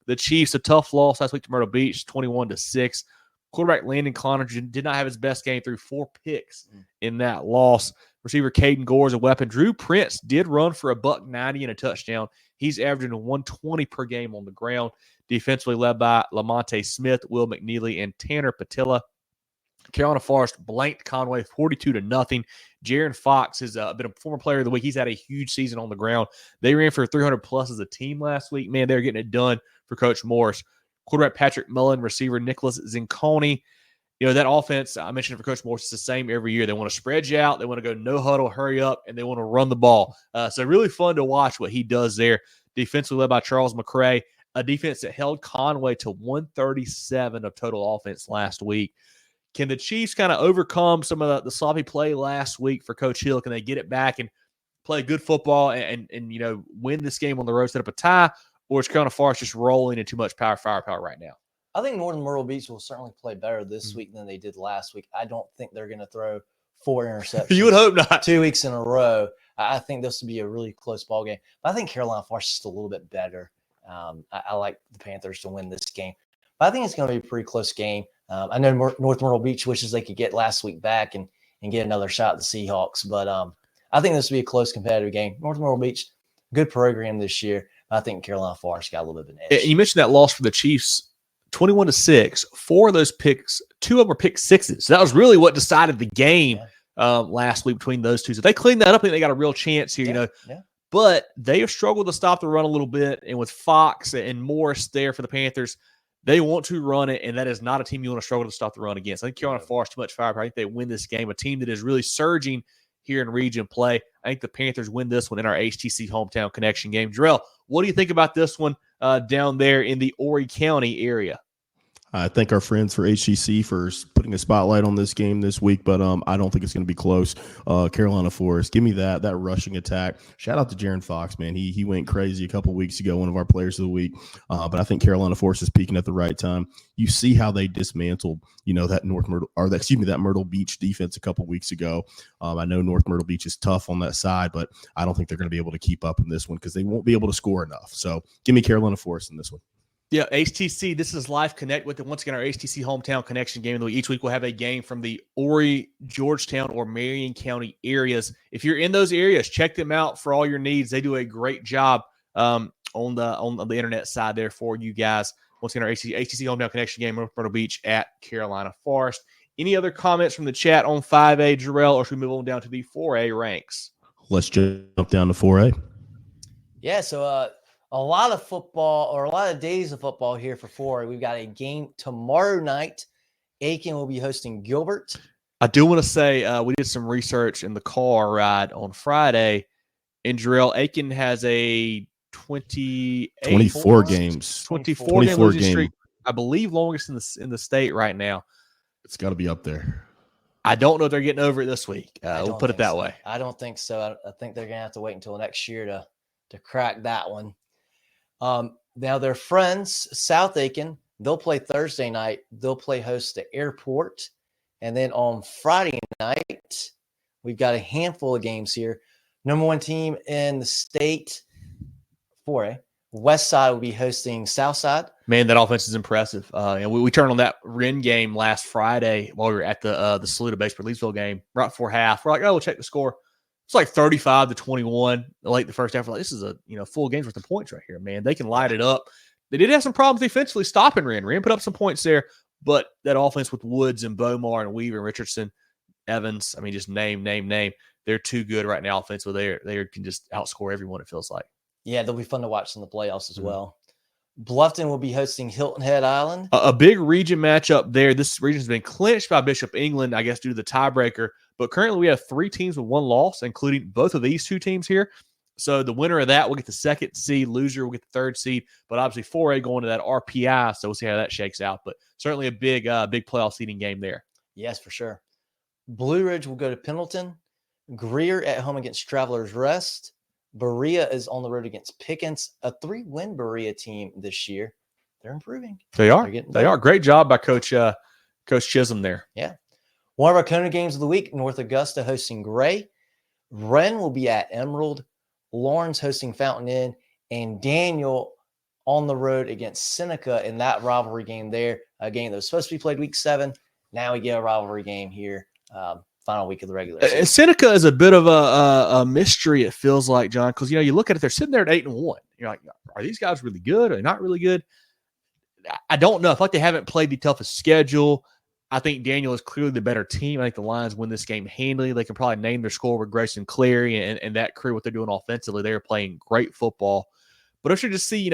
The Chiefs, a tough loss last week to Myrtle Beach, 21-6. Quarterback Landon Connor did not have his best game, threw 4 picks in that loss. Receiver Caden Gore is a weapon. Drew Prince did run for $190 and a touchdown. He's averaging 120 per game on the ground. Defensively led by Lamonte Smith, Will McNeely, and Tanner Patilla. Carolina Forest blanked Conway 42-0. Jaron Fox has been a former player of the week. He's had a huge season on the ground. They ran for 300+ as a team last week. Man, they're getting it done for Coach Morris. Quarterback Patrick Mullen, receiver Nicholas Zinconi. That offense, I mentioned it for Coach Morris, it's the same every year. They want to spread you out. They want to go no huddle, hurry up, and they want to run the ball. So really fun to watch what he does there. Defensively led by Charles McCray, a defense that held Conway to 137 of total offense last week. Can the Chiefs kind of overcome some of the sloppy play last week for Coach Hill? Can they get it back and play good football and win this game on the road, set up a tie? Or is Carolina Forest just rolling in too much firepower right now? I think Northern Myrtle Beach will certainly play better this week than they did last week. I don't think they're going to throw 4 interceptions. You would hope not. 2 weeks in a row. I think this will be a really close ball game. But I think Carolina Forest is just a little bit better. I like the Panthers to win this game. But I think it's going to be a pretty close game. I know North Myrtle Beach wishes they could get last week back and get another shot at the Seahawks. But I think this will be a close competitive game. North Myrtle Beach, good program this year. I think Carolina Forest got a little bit of an edge. You mentioned that loss for the Chiefs, 21-6. 4 of those picks, 2 of them were pick sixes. So that was really what decided the game last week between those two. So if they cleaned that up, I think they got a real chance here, But they have struggled to stop the run a little bit. And with Fox and Morris there for the Panthers, they want to run it, and that is not a team you want to struggle to stop the run against. I think Carolina Forest too much firepower. I think they win this game. A team that is really surging here in region play. I think the Panthers win this one in our HTC Hometown Connection game. Jerel, what do you think about this one down there in the Horry County area? I thank our friends for HTC for putting a spotlight on this game this week, but I don't think it's going to be close. Carolina Forest, give me that rushing attack. Shout out to Jaron Fox, man. He went crazy a couple weeks ago, one of our players of the week. But I think Carolina Forest is peaking at the right time. You see how they dismantled, that that Myrtle Beach defense a couple weeks ago. I know North Myrtle Beach is tough on that side, but I don't think they're going to be able to keep up in this one because they won't be able to score enough. So give me Carolina Forest in this one. Yeah, HTC, this is Live Connect with it. Once again, our HTC Hometown Connection game of the week. Each week we'll have a game from the Horry, Georgetown, or Marion County areas. If you're in those areas, check them out for all your needs. They do a great job on the internet side there for you guys. Once again, our HTC Hometown Connection game, Myrtle Beach at Carolina Forest. Any other comments from the chat on 5A, Jerel, or should we move on down to the 4A ranks? Let's jump down to 4A. Yeah, so a lot of football, or a lot of days of football here for 4A. We've got a game tomorrow night. Aiken will be hosting Gilbert. I do want to say we did some research in the car ride on Friday. In Jerel, Aiken has a 24 games. 24 game losing streak. I believe longest in the state right now. It's got to be up there. I don't know if they're getting over it this week. We'll put it that way. I don't think so. I think they're going to have to wait until next year to crack that one. Now their friends, South Aiken, they'll play Thursday night. They'll play host to Airport. And then on Friday night, we've got a handful of games here. Number 1 team in the state, 4A, Westside will be hosting Southside. Man, that offense is impressive. And we turned on that Wren game last Friday while we were at the Saluda Baseball Leesville game right before half. We're like, we'll check the score. It's like 35-21 late the first half. We're like, this is a full game's worth of points right here, man. They can light it up. They did have some problems defensively stopping Wren. Wren put up some points there, but that offense with Woods and Bomar and Weaver and Richardson, Evans, I mean, just name. They're too good right now offensively. They can just outscore everyone, it feels like. Yeah, they'll be fun to watch in the playoffs as well. Bluffton will be hosting Hilton Head Island. A big region matchup there. This region has been clinched by Bishop England, I guess, due to the tiebreaker. But currently we have 3 teams with 1 loss, including both of these 2 teams here. So the winner of that will get the 2nd seed. Loser will get the 3rd seed. But obviously 4A going to that RPI, so we'll see how that shakes out. But certainly a big playoff seeding game there. Yes, for sure. Blue Ridge will go to Pendleton. Greer at home against Travelers Rest. Berea is on the road against Pickens, a 3-win Berea team this year. They're improving. They are. They are. Great job by Coach Chisholm there. Yeah. One of our CONA games of the week, North Augusta hosting Gray. Wren will be at Emerald. Lawrence hosting Fountain Inn. And Daniel on the road against Seneca in that rivalry game there. A game that was supposed to be played week 7. Now we get a rivalry game here. Final week of the regular season. Seneca is a bit of a mystery, it feels like, John, because you look at it, they're sitting there at 8-1. You're like, are these guys really good? Are they not really good? I don't know. I feel like they haven't played the toughest schedule. I think Daniel is clearly the better team. I think the Lions win this game handily. They can probably name their score with Grayson Cleary and that crew, what they're doing offensively. They're playing great football. But I'm sure to see,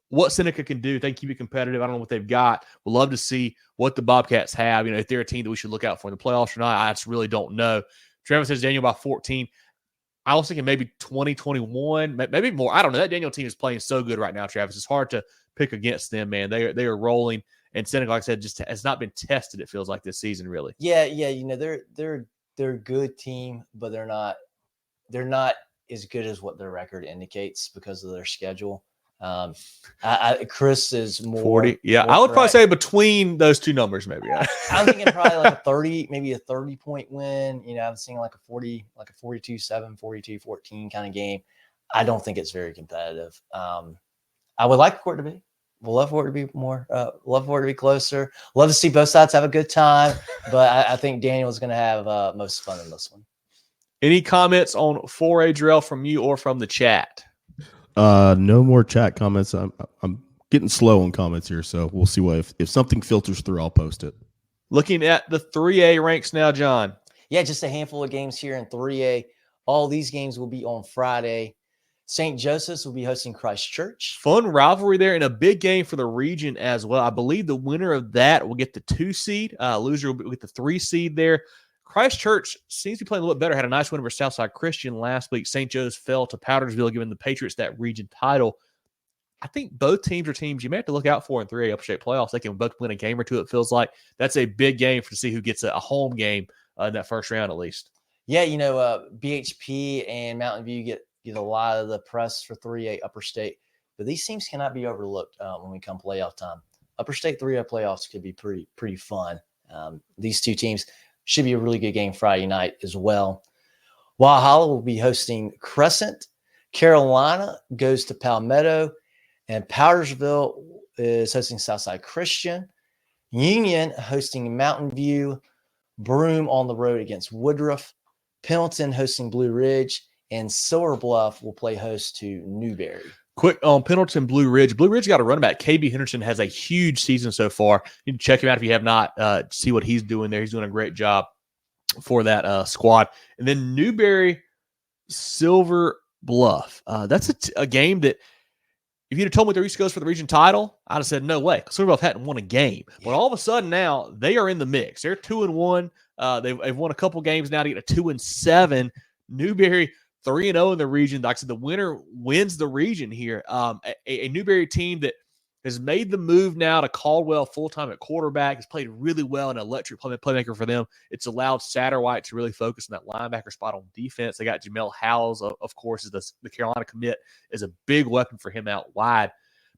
what Seneca can do. They keep it competitive. I don't know what they've got. We'd love to see what the Bobcats have. If they're a team that we should look out for in the playoffs or not, I just really don't know. Travis says Daniel by 14. I was thinking maybe 20, 21, maybe more. I don't know. That Daniel team is playing so good right now, Travis. It's hard to pick against them, man. They are rolling. And Seneca, like I said, just has not been tested, it feels like, this season, really. Yeah. They're a good team, but they're not as good as what their record indicates because of their schedule. Chris is more 40. Yeah, more I would probably correct. say between those two numbers, maybe. I'm thinking probably like maybe a 30-point win. I'm seeing like a 42-7, 42-14 kind of game. I don't think it's very competitive. I would like for it to be. We'd love for it to be more. Love for it to be closer. Love to see both sides have a good time. But I think Daniel's going to have most fun in this one. Any comments on 4A Jerel from you or from the chat? No more chat comments. I'm getting slow on comments here, so we'll see if something filters through, I'll post it. Looking at the 3A ranks now, John. Yeah, just a handful of games here in 3A. All these games will be on Friday. St. Joseph's will be hosting Christ Church. Fun rivalry there and a big game for the region as well. I believe the winner of that will get the 2 seed. Loser will get the 3 seed there. Christ Church seems to be playing a little bit better. Had a nice win over Southside Christian last week. St. Joe's fell to Powdersville, giving the Patriots that region title. I think both teams are teams you may have to look out for in 3A Upstate playoffs. They can both win a game or two, it feels like. That's a big game to see who gets a home game in that first round at least. Yeah, BHP and Mountain View get a lot of the press for 3A Upper State, but these teams cannot be overlooked when we come playoff time. Upper State 3A playoffs could be pretty fun. These two teams should be a really good game Friday night as well. Walhalla will be hosting Crescent. Carolina goes to Palmetto, and Powdersville is hosting Southside Christian. Union hosting Mountain View. Broome on the road against Woodruff. Pendleton hosting Blue Ridge. And Silver Bluff will play host to Newberry. Quick on Pendleton, Blue Ridge. Blue Ridge got a running back. KB Henderson has a huge season so far. You can check him out if you have not. See what he's doing there. He's doing a great job for that squad. And then Newberry, Silver Bluff. That's a game that if you'd have told me their East goes for the region title, I'd have said no way. Silver Bluff hadn't won a game. But all of a sudden now they are in the mix. They're 2-1. They've won a couple games now to get a 2-7. Newberry 3-0 in the region. Like I said, the winner wins the region here. A Newberry team that has made the move now to Caldwell full-time at quarterback, has played really well, an electric playmaker for them. It's allowed Satterwhite to really focus on that linebacker spot on defense. They got Jamel Howells, of course, is the Carolina commit, is a big weapon for him out wide.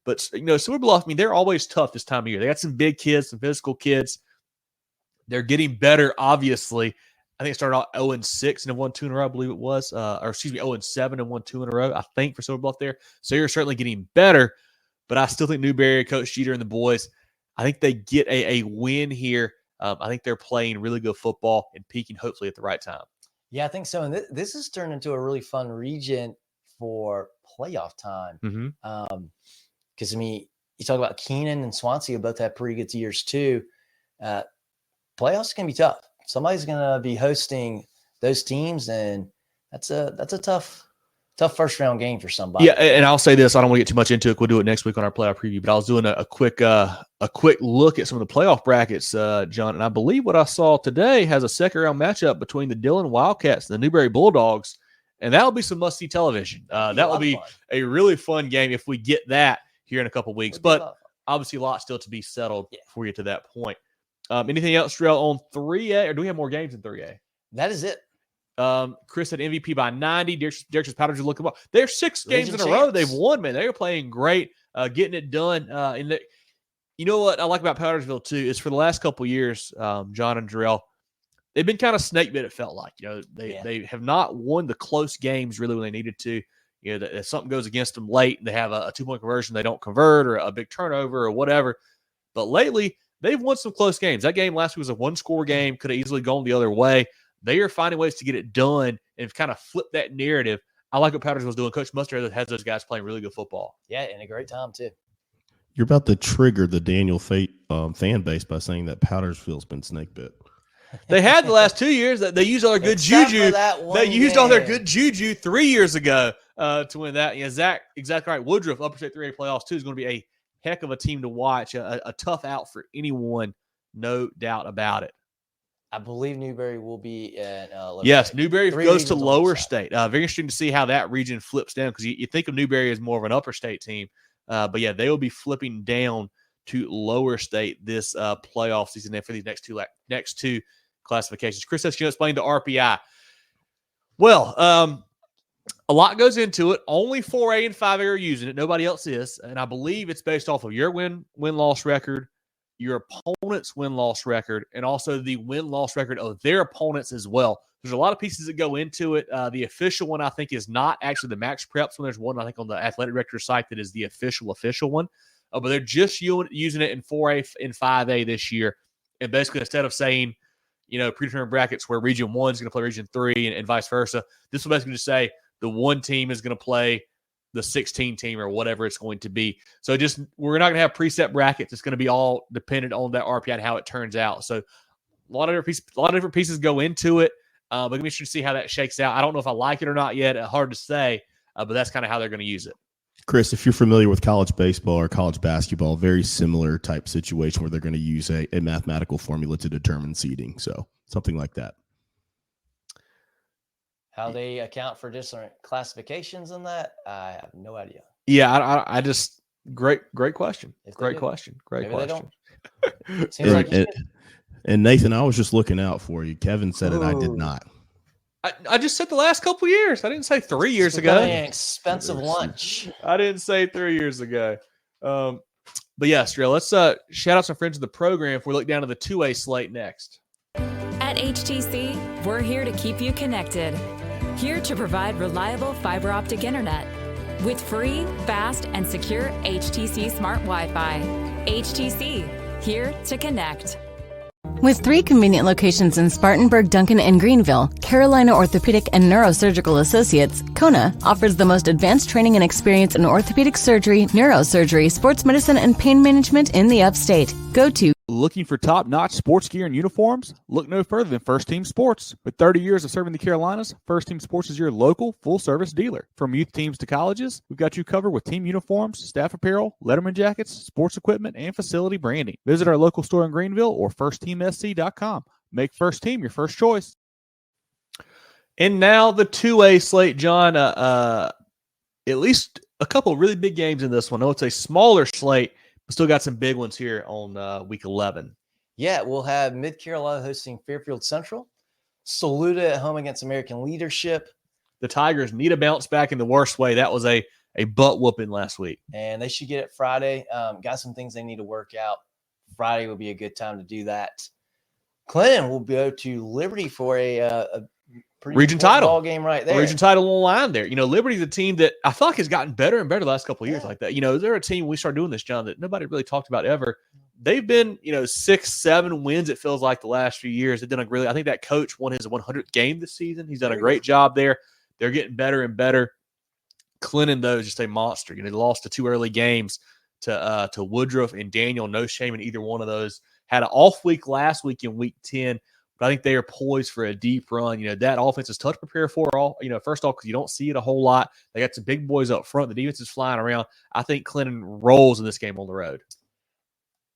But, Silver Bluff, they're always tough this time of year. They got some big kids, some physical kids. They're getting better, obviously. I think it started out 0-6 and won 2 in a row, I believe it was. 0-7 and won 2 in a row, I think, for Silver Bluff there. So you're certainly getting better. But I still think Newberry, Coach Jeter, and the boys, I think they get a win here. I think they're playing really good football and peaking hopefully at the right time. Yeah, I think so. And this has turned into a really fun region for playoff time. Because, you talk about Keenan and Swansea both have pretty good years too. Playoffs can be tough. Somebody's going to be hosting those teams, and that's a tough first round game for somebody. Yeah, and I'll say this: I don't want to get too much into it. We'll do it next week on our playoff preview. But I was doing a quick look at some of the playoff brackets, John, and I believe what I saw today has a second round matchup between the Dillon Wildcats and the Newberry Bulldogs, and that'll be some must see television. That will be a really fun game if we get that here in a couple weeks. But obviously, a lot still to be settled before we get to that point. Anything else, Jerel, on 3A, or do we have more games in 3A? That is it. Chris said MVP by 90. Derrick's Powders are looking well. They're 6 games in a row they've won, man. They're playing great, getting it done. And you know what I like about Powdersville too is for the last couple of years, John and Jerel, they've been kind of snake bit. It felt like they have not won the close games really when they needed to. That something goes against them late and they have a 2-point conversion they don't convert or a big turnover or whatever. But lately they've won some close games. That game last week was a 1-score game, could have easily gone the other way. They are finding ways to get it done and kind of flip that narrative. I like what Powdersville's doing. Coach Mustard has those guys playing really good football. Yeah, and a great time too. You're about to trigger the Daniel Fate fan base by saying that Powdersville's been snake bit. They had the last 2 years that they used all their good Except juju. for that one They used all their game. good juju 3 years ago to win that. Yeah, Zach, exactly right. Woodruff, Upper State 3A playoffs too, is going to be a heck of a team to watch. A tough out for anyone, no doubt about it. I believe Newberry will be at Yes, Newberry Three goes to regions on lower each side. state. Very interesting to see how that region flips down because you think of Newberry as more of an upper state team. But yeah, they will be flipping down to lower state this playoff season and for these next two classifications. Chris, that's going to explain the RPI. Well, a lot goes into it. Only 4A and 5A are using it. Nobody else is. And I believe it's based off of your win-loss record, your opponent's win-loss record, and also the win-loss record of their opponents as well. There's a lot of pieces that go into it. The official one, I think, is not actually the Max Preps one. There's one, I think, on the athletic director's site that is the official one. But they're just using it in 4A and 5A this year. And basically, instead of saying, predetermined brackets where Region 1 is going to play Region 3 and vice versa, this will basically just say the one team is going to play the 16 team or whatever it's going to be. So we're not going to have preset brackets. It's going to be all dependent on that RPI and how it turns out. So a lot of different pieces go into it. But it'll be interesting to see how that shakes out. I don't know if I like it or not yet. Hard to say, but that's kind of how they're going to use it. Chris, if you're familiar with college baseball or college basketball, very similar type situation where they're going to use a mathematical formula to determine seeding. So something like that. How they account for different classifications in that, I have no idea. Yeah, I just great question. Great do. question. Great Maybe question. Seems like you And Nathan, I was just looking out for you. Kevin said it. I did Ooh. not. I just said the last couple years. I didn't say 3 years it's ago. becoming an expensive lunch. I didn't say 3 years ago. But yes, Jerel, let's shout out some friends of the program before we look down to the 2A slate next. At HTC, we're here to keep you connected. Here to provide reliable fiber optic internet with free, fast, and secure HTC Smart Wi-Fi. HTC, here to connect. With 3 convenient locations in Spartanburg, Duncan, and Greenville, Carolina Orthopedic and Neurosurgical Associates, CONA, offers the most advanced training and experience in orthopedic surgery, neurosurgery, sports medicine, and pain management in the upstate. Go to Looking for top-notch sports gear and uniforms? Look no further than First Team Sports. With 30 years of serving the Carolinas, First Team Sports is your local full-service dealer. From youth teams to colleges, we've got you covered with team uniforms, staff apparel, letterman jackets, sports equipment, and facility branding. Visit our local store in Greenville or firstteamsc.com. Make First Team your first choice. And now the 2A slate, John. At least a couple of really big games in this one. I know it's a smaller slate, but still got some big ones here on week 11. Yeah, we'll have Mid-Carolina hosting Fairfield Central. Saluda at home against American Leadership. The Tigers need a bounce back in the worst way. That was a butt whooping last week. And they should get it Friday. Got some things they need to work out. Friday will be a good time to do that. Clinton will go to Liberty for a pretty Region important title ball game right there. Region title on the line there. Liberty's a team that I feel like has gotten better and better the last couple of years like that. They're a team when we started doing this, John, that nobody really talked about ever. They've been, 6-7 wins, it feels like, the last few years. They've done I think that coach won his 100th game this season. He's done a great job there. They're getting better and better. Clinton, though, is just a monster. They lost the 2 early games to Woodruff and Daniel. No shame in either one of those. Had an off week last week in week 10. But I think they are poised for a deep run. That offense is tough to prepare for. First off, because you don't see it a whole lot. They got some big boys up front. The defense is flying around. I think Clinton rolls in this game on the road.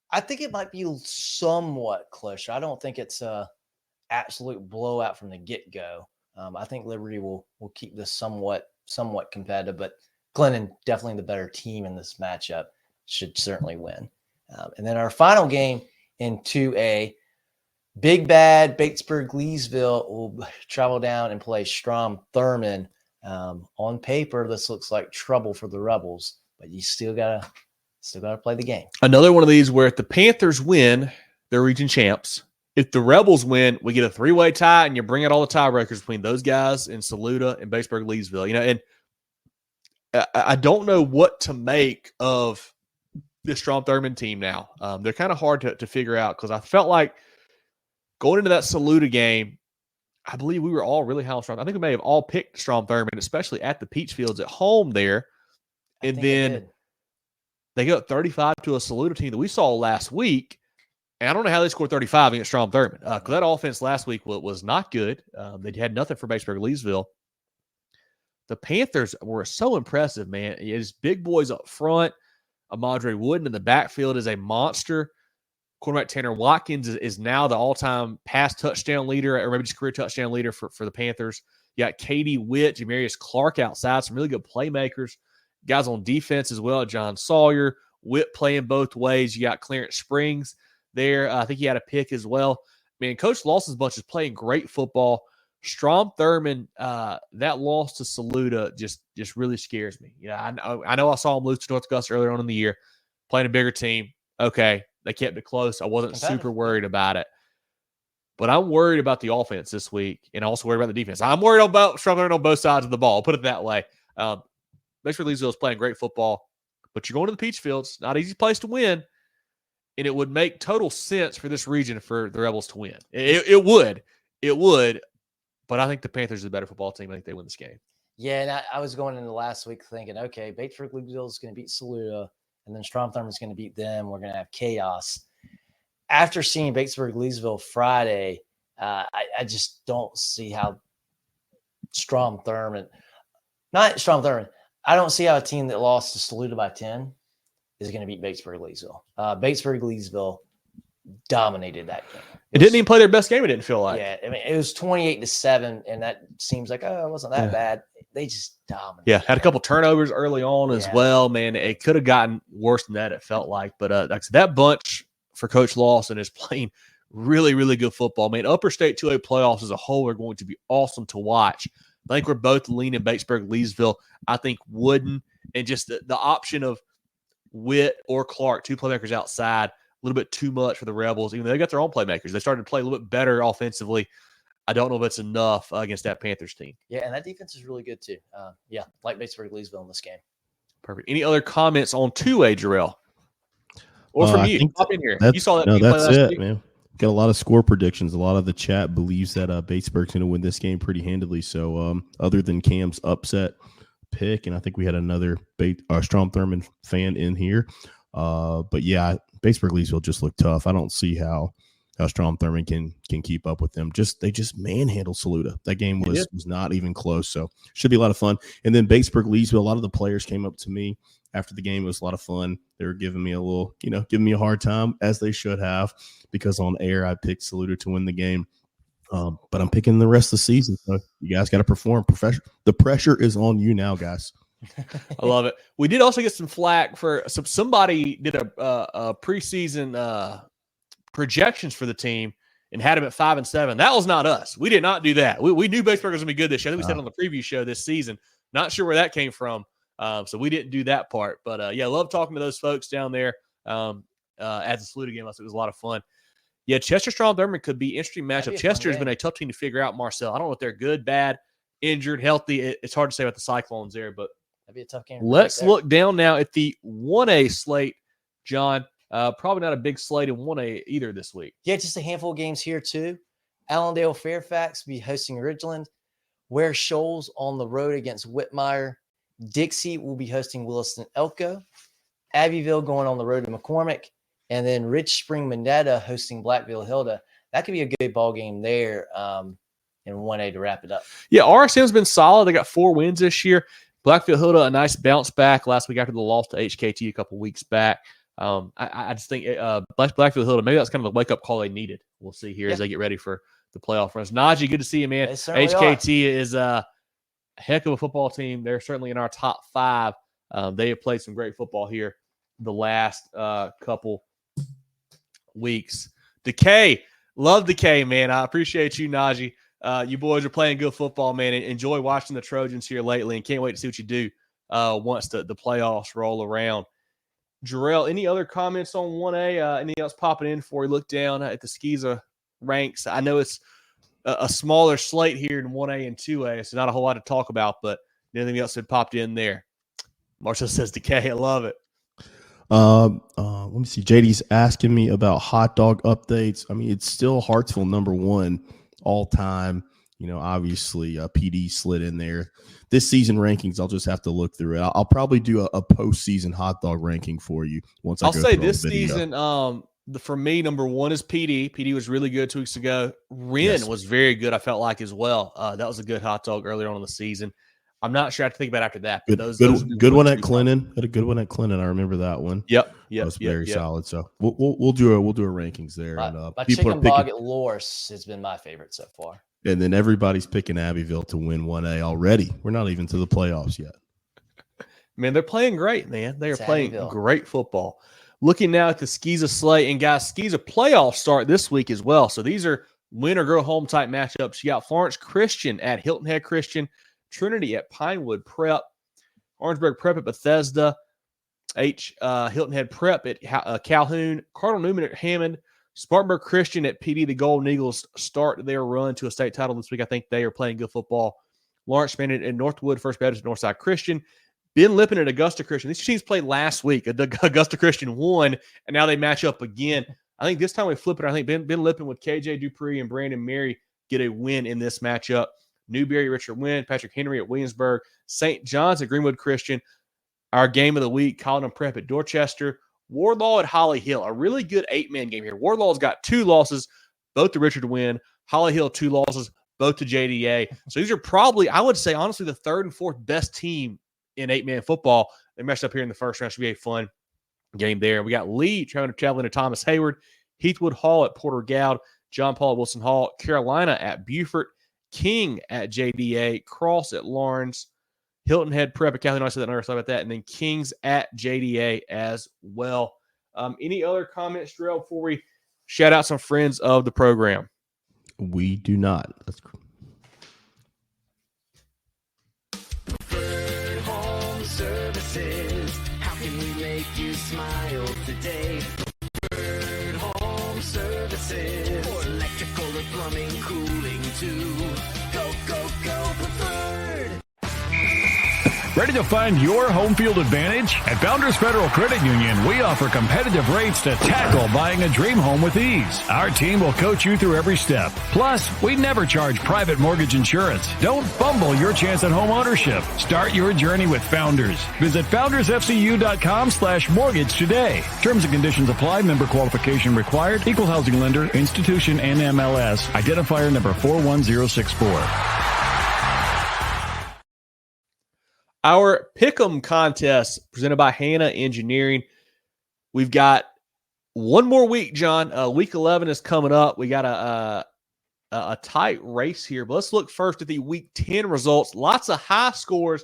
I think it might be somewhat closer. I don't think it's a absolute blowout from the get-go. I think Liberty will keep this somewhat competitive, but Clinton, definitely the better team in this matchup, should certainly win. And then our final game in 2A, Big Bad Batesburg-Leesville will travel down and play Strom-Thurmond. On paper, this looks like trouble for the Rebels, but you still gotta play the game. Another one of these where if the Panthers win, they're region champs. If the Rebels win, we get a 3-way tie, and you bring out all the tiebreakers between those guys in Saluda and Batesburg-Leesville. And I don't know what to make of this Strom-Thurmond team now. They're kind of hard to figure out because I felt like going into that Saluda game, I believe we were all really high on Strom. I think we may have all picked Strom-Thurmond, especially at the Peach Fields at home there. And then They go up 35 to a Saluda team that we saw last week. And I don't know how they scored 35 against Strom Thurmond. Because that offense last week was not good. They had nothing for Batesburg-Leesville. The Panthers were so impressive, man. It's big boys up front. Amadre Wooden in the backfield is a monster. Quarterback Tanner Watkins is now the all-time pass touchdown leader, or maybe just career touchdown leader for the Panthers. You got Katie Witt, Jamarius Clark outside, some really good playmakers. Guys on defense as well, John Sawyer, Witt playing both ways. You got Clarence Springs there. I think he had a pick as well. Man, Coach Lawson's bunch is playing great football. Strom Thurmond, that loss to Saluda just really scares me. I know I saw him lose to North Augusta earlier on in the year, playing a bigger team. Okay, they kept it close. I wasn't super worried about it. But I'm worried about the offense this week, and also worried about the defense. I'm worried about Strom Thurmond on both sides of the ball. I'll put it that way. Batesburg-Leesville is playing great football, but you're going to the Peach Fields, not an easy place to win. And it would make total sense for this region for the Rebels to win. It would. But I think the Panthers are the better football team. I think they win this game. Yeah, and I was going into last week thinking, okay, Batesburg-Leesville is going to beat Saluda, and then Strom Thurmond is going to beat them. We're going to have chaos. After seeing Batesburg-Leesville Friday, I just don't see how I don't see how a team that lost to Saluda by 10 is going to beat Batesburg-Leesville. Batesburg-Leesville dominated that game. It didn't even play their best game, it didn't feel like. Yeah, I mean, it was 28-7, and that seems like, it wasn't that bad. They just dominated. Yeah, had a couple turnovers early on as well, man. It could have gotten worse than that, it felt like. But like I said, that bunch for Coach Lawson is playing really, really good football. Man, Upper State 2A playoffs as a whole are going to be awesome to watch. I think we're both leaning Batesburg-Leesville. I think Wooden and just the option of Witt or Clark, two playmakers outside, a little bit too much for the Rebels, even though they got their own playmakers. They started to play a little bit better offensively. I don't know if it's enough against that Panthers team. Yeah, and that defense is really good too. Like Batesburg-Leesville in this game. Perfect. Any other comments on 2A, Jerel? Or from you? Pop in here. You saw that. No, that's it, week? Man. Got a lot of score predictions. A lot of the chat believes that Batesburg's going to win this game pretty handily. So other than Cam's upset pick, and I think we had another Strom Thurmond fan in here. But yeah, Batesburg-Leesville just looked tough. I don't see how Strom Thurmond can keep up with them. They just manhandled Saluda. That game was not even close. So should be a lot of fun. And then Batesburg-Leesville, a lot of the players came up to me after the game. It was a lot of fun. They were giving me giving me a hard time, as they should have, because on air I picked Saluda to win the game. But I'm picking the rest of the season. So you guys got to perform. The pressure is on you now, guys. I love it. We did also get some flack for somebody did a preseason projections for the team and had them at 5-7. That was not us. We did not do that. We knew Batesburg was going to be good this year. I think we said on the preview show this season. Not sure where that came from. So we didn't do that part. But love talking to those folks down there at the Saluda game. It was a lot of fun. Yeah, Chester Strom Thurmond could be an interesting matchup. Chester's been a tough team to figure out, Marcel. I don't know if they're good, bad, injured, healthy. It's hard to say about the Cyclones there, but that'd be a tough game. Let's look down now at the 1A slate, John. Probably not a big slate in 1A either this week. Yeah, just a handful of games here too. Allendale Fairfax will be hosting Ridgeland. Ware Shoals on the road against Whitmire. Dixie will be hosting Williston Elko. Abbeville going on the road to McCormick. And then Rich Spring Monetta hosting Blackville Hilda. That could be a good ball game there in 1A to wrap it up. Yeah, RSM's been solid. They got 4 wins this year. Blackville Hilda, a nice bounce back last week after the loss to HKT a couple weeks back. I just think Blackville Hilda, maybe that's kind of the wake-up call they needed. We'll see here as they get ready for the playoff runs. Najee, good to see you, man. HKT is a heck of a football team. They're certainly in our top 5. They have played some great football here the last couple weeks. Decay, love Decay, man. I appreciate you, Najee. You boys are playing good football, man. Enjoy watching the Trojans here lately, and can't wait to see what you do once the playoffs roll around. Jerel, any other comments on 1A? Anything else popping in before we look down at the SCISA ranks? I know it's a smaller slate here in 1A and 2A, so not a whole lot to talk about, but anything else that popped in there? Marshall says Decay. I love it. Let me see. JD's asking me about hot dog updates. I mean, it's still Hartsville #1 all time, Obviously PD slid in there. This season rankings, I'll just have to look through it. I'll probably do a postseason hot dog ranking for you once I'll go say through this all the video. season, for me, number one is PD. PD was really good 2 weeks ago. Wren was very good, I felt like, as well. That was a good hot dog earlier on in the season. I'm not sure I have to think about after that. But good one at Clinton. Had a good one at Clinton. I remember that one. Yep. That was very solid. So we'll do a rankings there. My chicken bog at Loris has been my favorite so far. And then everybody's picking Abbeville to win 1A already. We're not even to the playoffs yet. Man, they're playing great, man. They are playing great football. Looking now at the SCISA slate, and guys, SCISA playoffs start this week as well. So these are win or go home type matchups. You got Florence Christian at Hilton Head Christian, Trinity at Pinewood Prep, Orangeburg Prep at Bethesda, Hilton Head Prep at Calhoun, Cardinal Newman at Hammond, Spartanburg Christian at PD. The Golden Eagles start their run to a state title this week. I think they are playing good football. Lawrence Bandit at Northwood, First Baptist at Northside Christian, Ben Lippin at Augusta Christian. These teams played last week. Augusta Christian won, and now they match up again. I think this time we flip it. I think Ben Lippin with KJ Dupree and Brandon Mary get a win in this matchup. Newberry, Richard Wynn, Patrick Henry at Williamsburg, St. John's at Greenwood Christian. Our game of the week, Colleton Prep at Dorchester, Wardlaw at Holly Hill. A really good 8-man game here. Wardlaw's got 2 losses, both to Richard Wynn. Holly Hill, 2 losses, both to JDA. So these are probably, I would say, honestly, the 3rd and 4th best team in 8-man football. They matched up here in the first round. Should be a fun game there. We got Lee traveling to Thomas Hayward, Heathwood Hall at Porter Goud, John Paul at Wilson Hall, Carolina at Beaufort, King at JDA, Cross at Lawrence, Hilton Head Prep at Calhoun. I said that earlier, sorry about that. And then Kings at JDA as well. Any other comments, Jerel, before we shout out some friends of the program? We do not. That's Home Services. How can we make you smile today? Home Services. For electrical or plumbing, cooling too. Go, go, go, Preferred. Ready to find your home field advantage? At Founders Federal Credit Union, we offer competitive rates to tackle buying a dream home with ease. Our team will coach you through every step. Plus, we never charge private mortgage insurance. Don't fumble your chance at home ownership. Start your journey with Founders. Visit foundersfcu.com/mortgage today. Terms and conditions apply. Member qualification required. Equal housing lender. Institution NMLS. Identifier number 41064. Our Pick'em contest presented by Hannah Engineering. We've got one more week, John. Week 11 is coming up. We got a tight race here. But let's look first at the Week 10 results. Lots of high scores.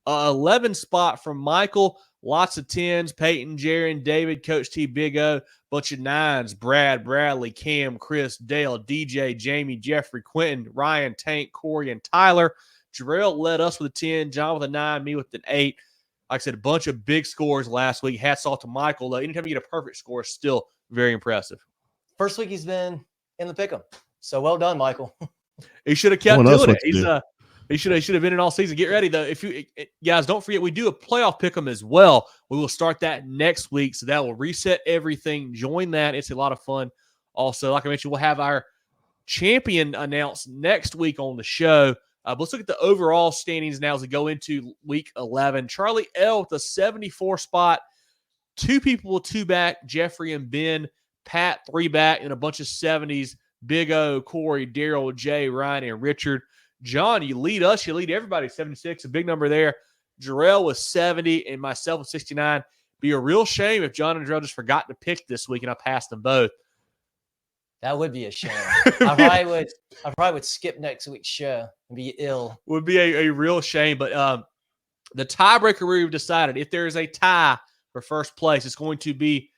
11 spot from Michael. Lots of 10s. Peyton, Jaron, David, Coach T, Big O. Bunch of 9s. Brad, Bradley, Cam, Chris, Dale, DJ, Jamie, Jeffrey, Quentin, Ryan, Tank, Corey, and Tyler. Jerel led us with a 10, John with a 9, me with an 8. Like I said, a bunch of big scores last week. Hats off to Michael, though. Anytime you get a perfect score, it's still very impressive. First week he's been in the pick'em. So well done, Michael. He should have kept doing it. He should have been in all season. Get ready, though. If you guys don't forget, we do a playoff pick'em as well. We will start that next week, so that will reset everything. Join that. It's a lot of fun. Also, like I mentioned, we'll have our champion announced next week on the show. Let's look at the overall standings now as we go into Week 11. Charlie L. with a 74 spot. 2 people with 2 back, Jeffrey and Ben. Pat, 3 back, and a bunch of 70s. Big O, Corey, Daryl, Jay, Ryan, and Richard. John, you lead us. You lead everybody, 76, a big number there. Jerel was 70, and myself with 69. Be a real shame if John and Jerel just forgot to pick this week, and I passed them both. That would be a shame. I probably would skip next week's show and be ill. Would be a real shame. But the tiebreaker we've decided, if there is a tie for first place, it's going to be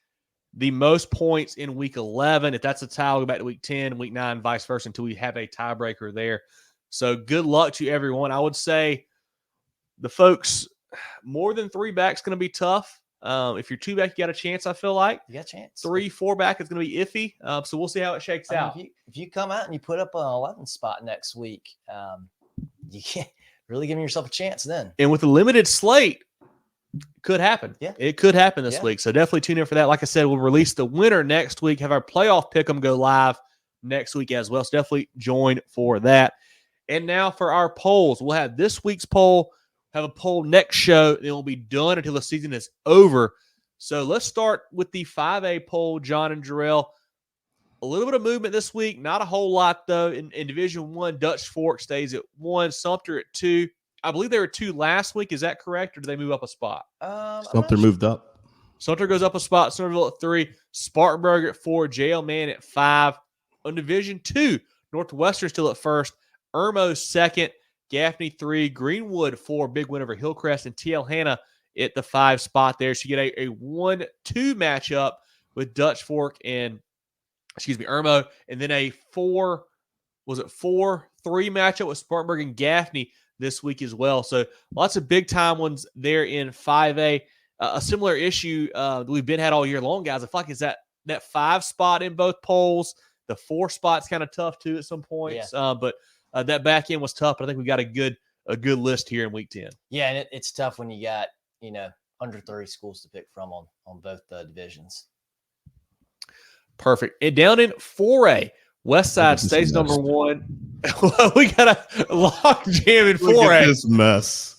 the most points in Week 11. If that's a tie, we'll go back to Week 10, Week 9, vice versa, until we have a tiebreaker there. So good luck to everyone. I would say the folks, more than 3 back is going to be tough. If you're 2 back, you got a chance, I feel like. You got a chance. 3, 4 back is going to be iffy. So we'll see how it shakes out. If you come out and you put up an 11 spot next week, you can't really giving yourself a chance then. And with a limited slate, could happen. Yeah. It could happen this week. So definitely tune in for that. Like I said, we'll release the winner next week, have our playoff pick'em go live next week as well. So definitely join for that. And now for our polls. We'll have this week's poll, have a poll next show, and it will be done until the season is over. So let's start with the 5A poll, John and Jerel. A little bit of movement this week, not a whole lot, though. In Division 1, Dutch Fork stays at 1, Sumter at 2. I believe they were 2 last week. Is that correct, or did they move up a spot? Sumter moved up. Sumter goes up a spot, Centerville at 3, Spartanburg at 4, JL Man at 5. On Division 2, Northwestern still at 1st, Irmo 2nd, Gaffney 3, Greenwood 4, big win over Hillcrest, and TL Hanna at the 5 spot there. So you get a 1-2 matchup with Dutch Fork and, Irmo, and then a 4-3 matchup with Spartanburg and Gaffney this week as well. So lots of big time ones there in 5A. A similar issue that we've been had all year long, guys. I feel like it's that 5 spot in both polls. The 4 spot's kind of tough too at some points, but that back end was tough. But I think we got a good list here in week 10. Yeah, and it's tough when you got under 30 schools to pick from on both divisions. Perfect. And down in 4A, Westside stays number 1. We got a lock jam in 4A. Look at this mess.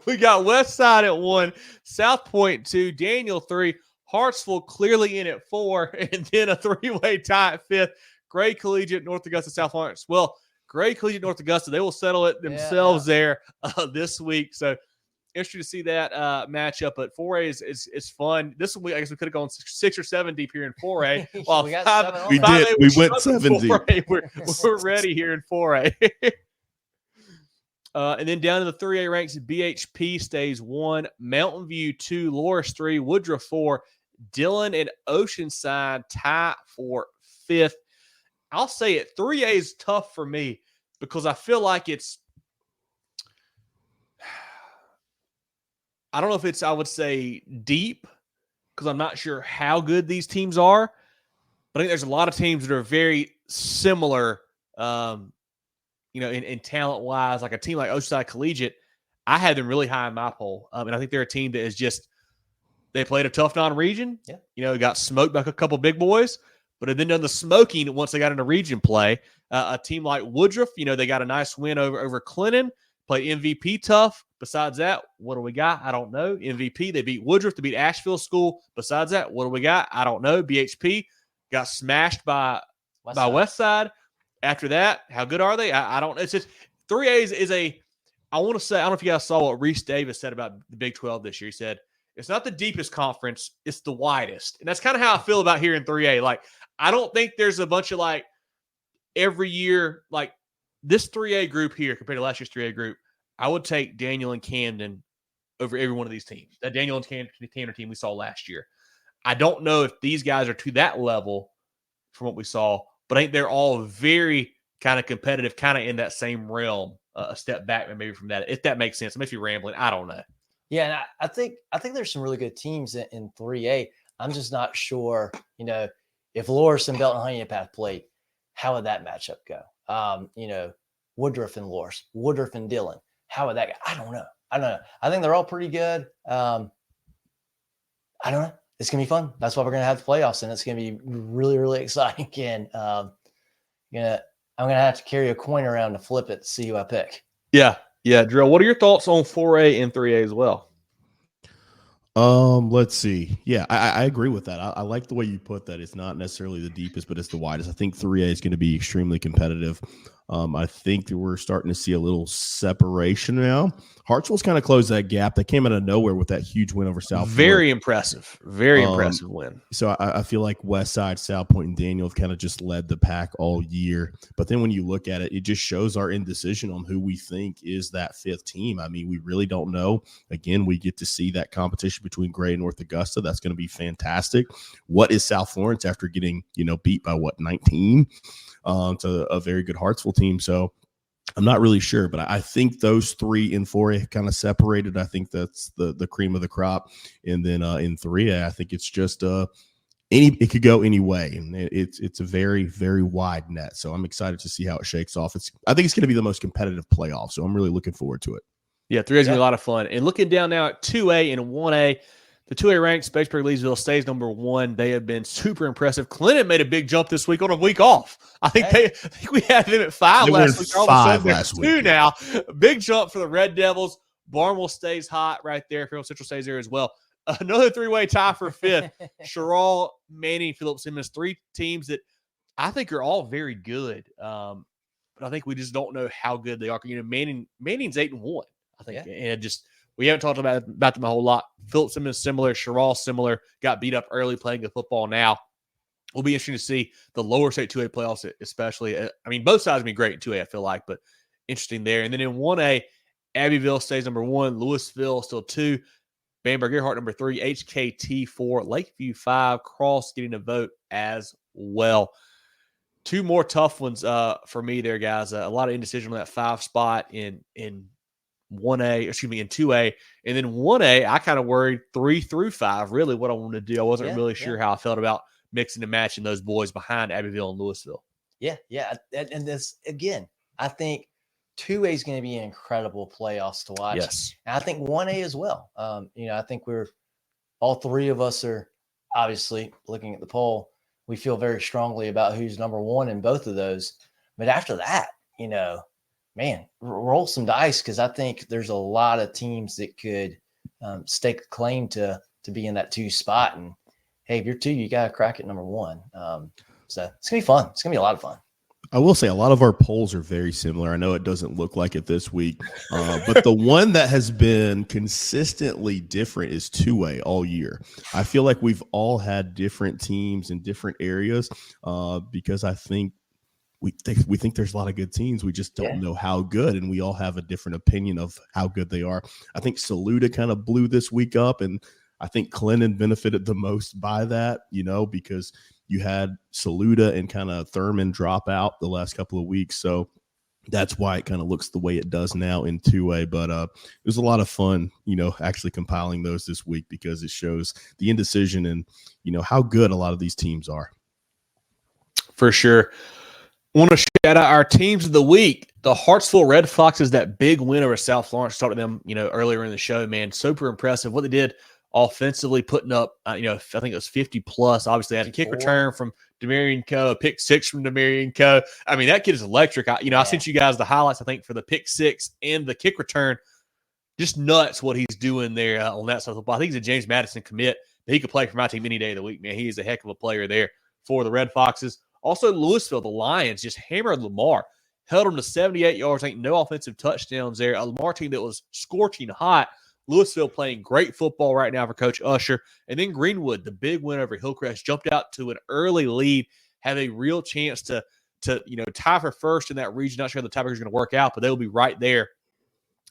We got Westside at 1, South Point 2, Daniel 3, Hartsville clearly in at 4, and then a 3-way tie at 5th. Gray Collegiate, North Augusta, South Lawrence. Well, Gray Collegiate, North Augusta, they will settle it themselves there this week. So interesting to see that matchup. But 4A is fun. This week, I guess we could have gone 6 or 7 deep here in 4A. Well, we did. We went 7 deep. We're ready here in 4A. And then down in the 3A ranks, BHP stays 1, Mountain View 2, Loris 3, Woodruff 4, Dillon and Oceanside tie for 5th. I'll say it, 3A is tough for me because I feel like it's – I don't know if it's, I would say, deep because I'm not sure how good these teams are. But I think there's a lot of teams that are very similar in talent-wise, like a team like Oceanside Collegiate. I had them really high in my poll. And I think they're a team that is just – they played a tough non-region. Yeah. Got smoked by a couple big boys, but had then done the smoking once they got into region play. A team like Woodruff, they got a nice win over Clinton, played MVP tough. Besides that, what do we got? I don't know. MVP, they beat Woodruff. They beat Asheville School. Besides that, what do we got? I don't know. BHP got smashed by Westside. After that, how good are they? I don't know. It's just 3A is I want to say, I don't know if you guys saw what Reese Davis said about the Big 12 this year. He said, it's not the deepest conference, it's the widest. And that's kind of how I feel about here in 3A. Like, I don't think there's a bunch of every year, this 3A group here compared to last year's 3A group, I would take Daniel and Camden over every one of these teams. That Daniel and Camden team we saw last year. I don't know if these guys are to that level from what we saw, but I think they're all very kind of competitive, kind of in that same realm, a step back maybe from that, if that makes sense. I may be rambling. I don't know. Yeah, and I think there's some really good teams in 3A. I'm just not sure, if Loris and Belton Honey Path played, how would that matchup go? Woodruff and Loris, Woodruff and Dillon, how would that go? I don't know. I think they're all pretty good. I don't know. It's going to be fun. That's why we're going to have the playoffs, and it's going to be really, really exciting. And I'm going to have to carry a coin around to flip it to see who I pick. Yeah. Yeah, Jerel, what are your thoughts on 4A and 3A as well? Let's see. Yeah, I agree with that. I like the way you put that. It's not necessarily the deepest, but it's the widest. I think 3A is going to be extremely competitive. I think that we're starting to see a little separation now. Hartsville's kind of closed that gap. They came out of nowhere with that huge win over South. Very impressive. Very impressive win. So I feel like Westside, South Point, and Daniel have kind of just led the pack all year. But then when you look at it, it just shows our indecision on who we think is that 5th team. I mean, we really don't know. Again, we get to see that competition between Gray and North Augusta. That's going to be fantastic. What is South Lawrence after getting, beat by 19 to a very good Hartsville team? So I'm not really sure, but I think those 3 in 4A kind of separated. I think that's the cream of the crop. And then in 3A, I think it's just it could go any way, and it's a very, very wide net. So I'm excited to see how it shakes off. I think it's going to be the most competitive playoff. So I'm really looking forward to it. Yeah, 3A is going to be a lot of fun. And looking down now at 2A and 1A, The 2A ranked Spartanburg Leesville stays number 1. They have been super impressive. Clinton made a big jump this week on a week off. I think we had them at 5 last week. All of a sudden, last week. 2 now. Big jump for the Red Devils. Barnwell stays hot right there. Fairfield Central stays there as well. Another 3-way tie for 5th. Jerel, Manning, Philip Simmons. 3 teams that I think are all very good. But I think we just don't know how good they are. You know, Manning's 8-1. I think, and just we haven't talked about them a whole lot. Philip Simmons similar, Jerel similar. Got beat up early playing good football. Now will be interesting to see the lower state 2A playoffs, especially. I mean, both sides will be great in 2A. I feel like, but interesting there. And then in 1A, Abbeville stays number 1, Louisville still 2, Bamberg Earhart number 3, HKT 4, Lakeview 5, Cross getting a vote as well. 2 more tough ones for me there, guys. A lot of indecision on that 5 spot in 1A, excuse me, in 2A. And then 1A, I kind of worried 3 through 5, really what I wanted to do. I wasn't really sure how I felt about mixing and matching those boys behind Abbeville and Louisville. Yeah. And this, again, I think 2A is going to be an incredible playoffs to watch. Yes. And I think 1A as well. I think all 3 of us are obviously looking at the poll. We feel very strongly about who's number 1 in both of those. But after that, man, roll some dice, because I think there's a lot of teams that could stake a claim to be in that 2 spot. And hey, if you're 2, you got to crack at number 1. So it's going to be fun. It's going to be a lot of fun. I will say a lot of our polls are very similar. I know it doesn't look like it this week, but the one that has been consistently different is 2A all year. I feel like we've all had different teams in different areas because I think we think there's a lot of good teams. We just don't know how good, and we all have a different opinion of how good they are. I think Saluda kind of blew this week up, and I think Clinton benefited the most by that, because you had Saluda and kind of Thurman drop out the last couple of weeks. So that's why it kind of looks the way it does now in 2A. But it was a lot of fun, actually compiling those this week, because it shows the indecision and, how good a lot of these teams are. For sure. Want to shout out our teams of the week. The Hartsville Red Foxes, that big win over South Florence. Talked to them, earlier in the show, man. Super impressive what they did offensively, putting up, I think it was 50 plus. Obviously, had a kick return from Demarion Coe, a pick 6 from Demarion Coe. I mean, that kid is electric. I sent you guys the highlights, I think, for the pick 6 and the kick return. Just nuts what he's doing there on that side of the ball. I think he's a James Madison commit, but he could play for my team any day of the week, man. He is a heck of a player there for the Red Foxes. Also, Louisville, the Lions, just hammered Lamar. Held them to 78 yards. Ain't no offensive touchdowns there. A Lamar team that was scorching hot. Louisville playing great football right now for Coach Usher. And then Greenwood, the big win over Hillcrest, jumped out to an early lead, have a real chance to tie for first in that region. Not sure how the tiebreaker is going to work out, but they'll be right there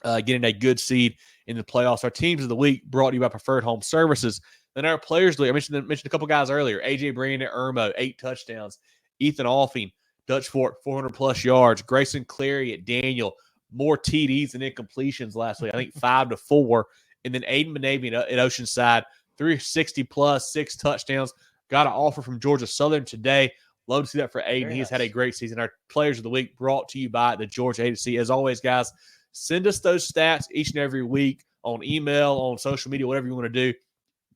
getting a good seed in the playoffs. Our teams of the week brought to you by Preferred Home Services. Then our players, I mentioned a couple guys earlier. AJ Brandon, Irmo, 8 touchdowns. Ethan Alfing, Dutch Fort, 400-plus yards. Grayson Clary at Daniel, more TDs than incompletions last week. I think 5-4. And then Aiden Benavian at Oceanside, 360-plus, 6 touchdowns. Got an offer from Georgia Southern today. Love to see that for Aiden. He has had a great season. Our players of the week brought to you by the Georgia Agency. As always, guys, send us those stats each and every week on email, on social media, whatever you want to do.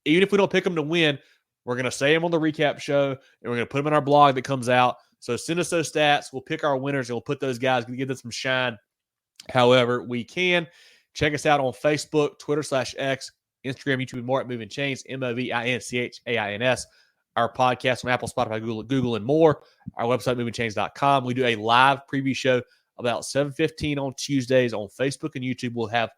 Even if we don't pick them to win, we're going to say them on the recap show, and we're going to put them in our blog that comes out. So send us those stats. We'll pick our winners, and we'll put those guys, give them some shine however we can. Check us out on Facebook, Twitter/X, Instagram, YouTube, and more at Movin Chains, MOVINCHAINS. Our podcast on Apple, Spotify, Google, and more. Our website, movinchains.com. We do a live preview show about 7:15 on Tuesdays on Facebook and YouTube. We'll have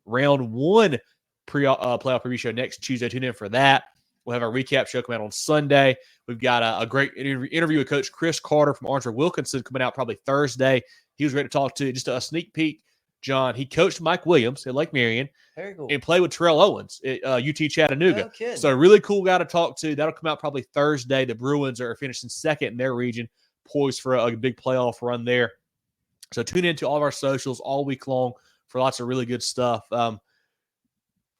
round 1 playoff preview show next Tuesday. Tune in for that. We'll have our recap show come out on Sunday. We've got a great interview with Coach Chris Carter from Orangeburg Wilkinson coming out probably Thursday. He was great to talk to. Just a sneak peek, John. He coached Mike Williams at Lake Marion. Very cool. And played with Terrell Owens at UT Chattanooga. No kidding. So a really cool guy to talk to. That'll come out probably Thursday. The Bruins are finishing second in their region, poised for a big playoff run there. So tune into all of our socials all week long for lots of really good stuff.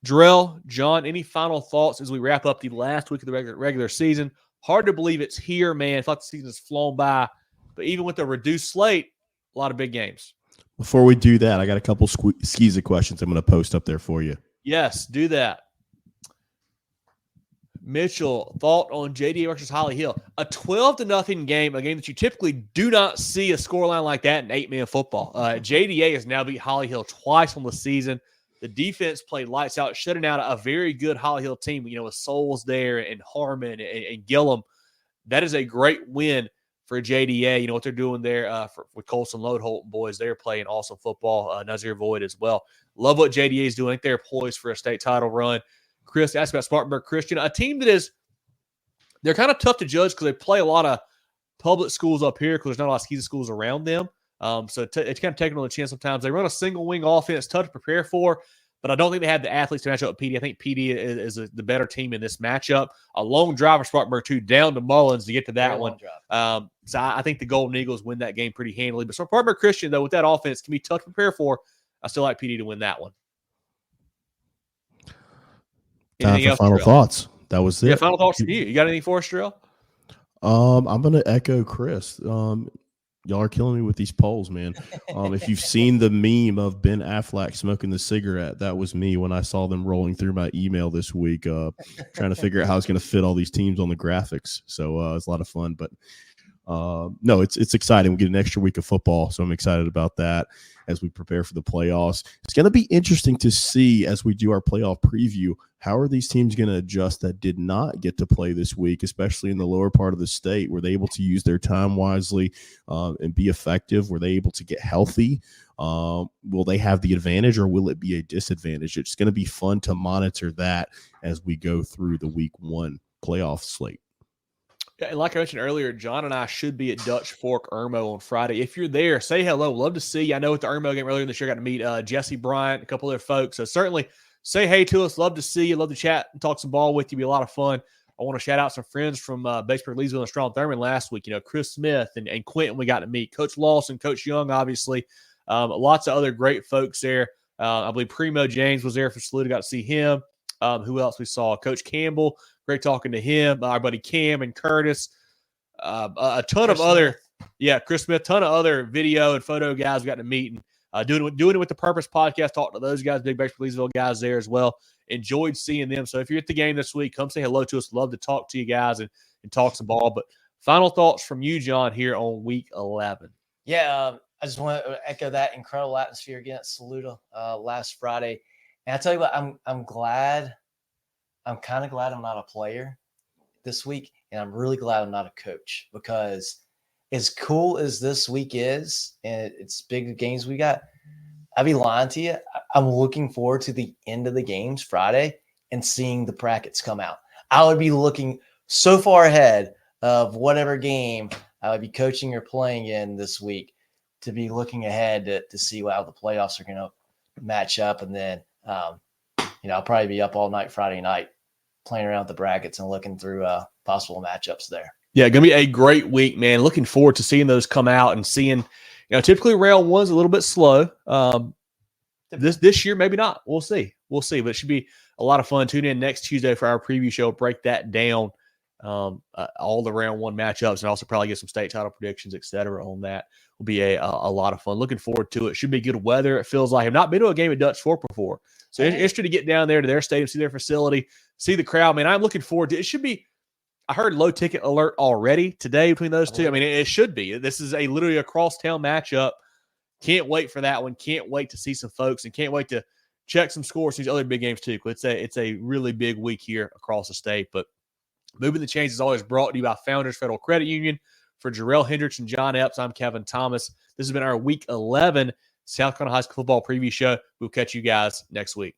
Jerel, John, any final thoughts as we wrap up the last week of the regular season? Hard to believe it's here, man. I thought the season has flown by. But even with the reduced slate, a lot of big games. Before we do that, I got a couple SCISA questions I'm going to post up there for you. Yes, do that. Mitchell, thought on JDA versus Holly Hill. A 12-0 game, a game that you typically do not see a scoreline like that in 8-man football. JDA has now beat Holly Hill twice on the season. The defense played lights out, shutting out a very good Holly Hill team, with Souls there and Harmon and Gillum. That is a great win for JDA. What they're doing there with Colson Lodeholt boys. They're playing awesome football. Nazir Void as well. Love what JDA is doing. I think they're poised for a state title run. Chris asked about Spartanburg Christian, a team that they're kind of tough to judge because they play a lot of public schools up here because there's not a lot of SCISA schools around them. So it's kind of taking on the chin sometimes. They run a single wing offense, tough to prepare for, but I don't think they have the athletes to match up with PD. I think PD is the better team in this matchup. A long drive for Spartanburg, too, down to Mullins to get to that one. So I think the Golden Eagles win that game pretty handily. But Spartanburg Christian, though, with that offense, can be tough to prepare for. I still like PD to win that one. Time for final thoughts. That was it. Yeah, final thoughts from you. You got anything for us, Jerel? I'm going to echo Chris. Y'all are killing me with these polls, man. If you've seen the meme of Ben Affleck smoking the cigarette, that was me when I saw them rolling through my email this week, trying to figure out how I was going to fit all these teams on the graphics. So it's a lot of fun. But no, it's exciting. We get an extra week of football, so I'm excited about that as we prepare for the playoffs. It's going to be interesting to see as we do our playoff preview, how are these teams going to adjust that did not get to play this week, especially in the lower part of the state? Were they able to use their time wisely and be effective? Were they able to get healthy? Will they have the advantage or will it be a disadvantage? It's going to be fun to monitor that as we go through the week 1 playoff slate. Yeah, and like I mentioned earlier, John and I should be at Dutch Fork Irmo on Friday. If you're there, say hello. Love to see you. I know at the Irmo game earlier this year, I got to meet Jesse Bryant, a couple other folks. So certainly say hey to us. Love to see you. Love to chat and talk some ball with you. Be a lot of fun. I want to shout out some friends from Batesburg, Leesville, and Strong Thurman last week. Chris Smith and Quentin we got to meet. Coach Lawson, Coach Young, obviously. Lots of other great folks there. I believe Primo James was there for Saluda. Got to see him. Who else we saw? Coach Campbell. Great talking to him. Our buddy Cam and Curtis. A ton of other, Chris Smith, ton of other video and photo guys we got to meet and doing it with the Purpose podcast. Talking to those guys, big Batesburg Leesville guys there as well. Enjoyed seeing them. So if you're at the game this week, come say hello to us. Love to talk to you guys and talk some ball. But final thoughts from you, John, here on week 11. Yeah, I just want to echo that incredible atmosphere again at Saluda last Friday. And I tell you what, I'm glad. I'm kind of glad I'm not a player this week, and I'm really glad I'm not a coach, because as cool as this week is, and it's big games we got, I'd be lying to you. I'm looking forward to the end of the games Friday and seeing the brackets come out. I would be looking so far ahead of whatever game I would be coaching or playing in this week to be looking ahead to see how the playoffs are going to match up. And then, I'll probably be up all night Friday night playing around with the brackets and looking through possible matchups there. Yeah, going to be a great week, man. Looking forward to seeing those come out and seeing, typically round one's a little bit slow. This year, maybe not. We'll see. But it should be a lot of fun. Tune in next Tuesday for our preview show. Break that down, all the round one matchups, and also probably get some state title predictions, et cetera, on that. Will be a lot of fun. Looking forward to it. Should be good weather. It feels like I've not been to a game at Dutch Fork before. So interested to get down there to their stadium, see their facility, see the crowd. Man, I'm looking forward to it. It should be, I heard low ticket alert already today between those two. I mean, it should be. This is literally a crosstown matchup. Can't wait for that one. Can't wait to see some folks, and can't wait to check some scores, these other big games too. It's a really big week here across the state. But Moving the Chains is always brought to you by Founders Federal Credit Union. For Jerel, Hendricks, and John Epps, I'm Kevin Thomas. This has been our Week 11 South Carolina High School Football Preview Show. We'll catch you guys next week.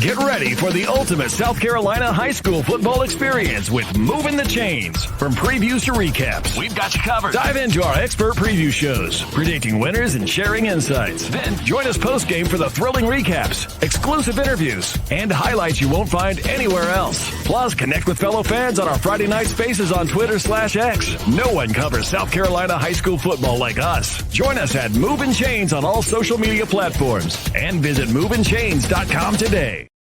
Get ready for the ultimate South Carolina high school football experience with Movin The Chains. From previews to recaps, we've got you covered. Dive into our expert preview shows, predicting winners and sharing insights. Then join us post-game for the thrilling recaps, exclusive interviews, and highlights you won't find anywhere else. Plus, connect with fellow fans on our Friday night spaces on Twitter/X. No one covers South Carolina high school football like us. Join us at Movin Chains on all social media platforms and visit movinchains.com today.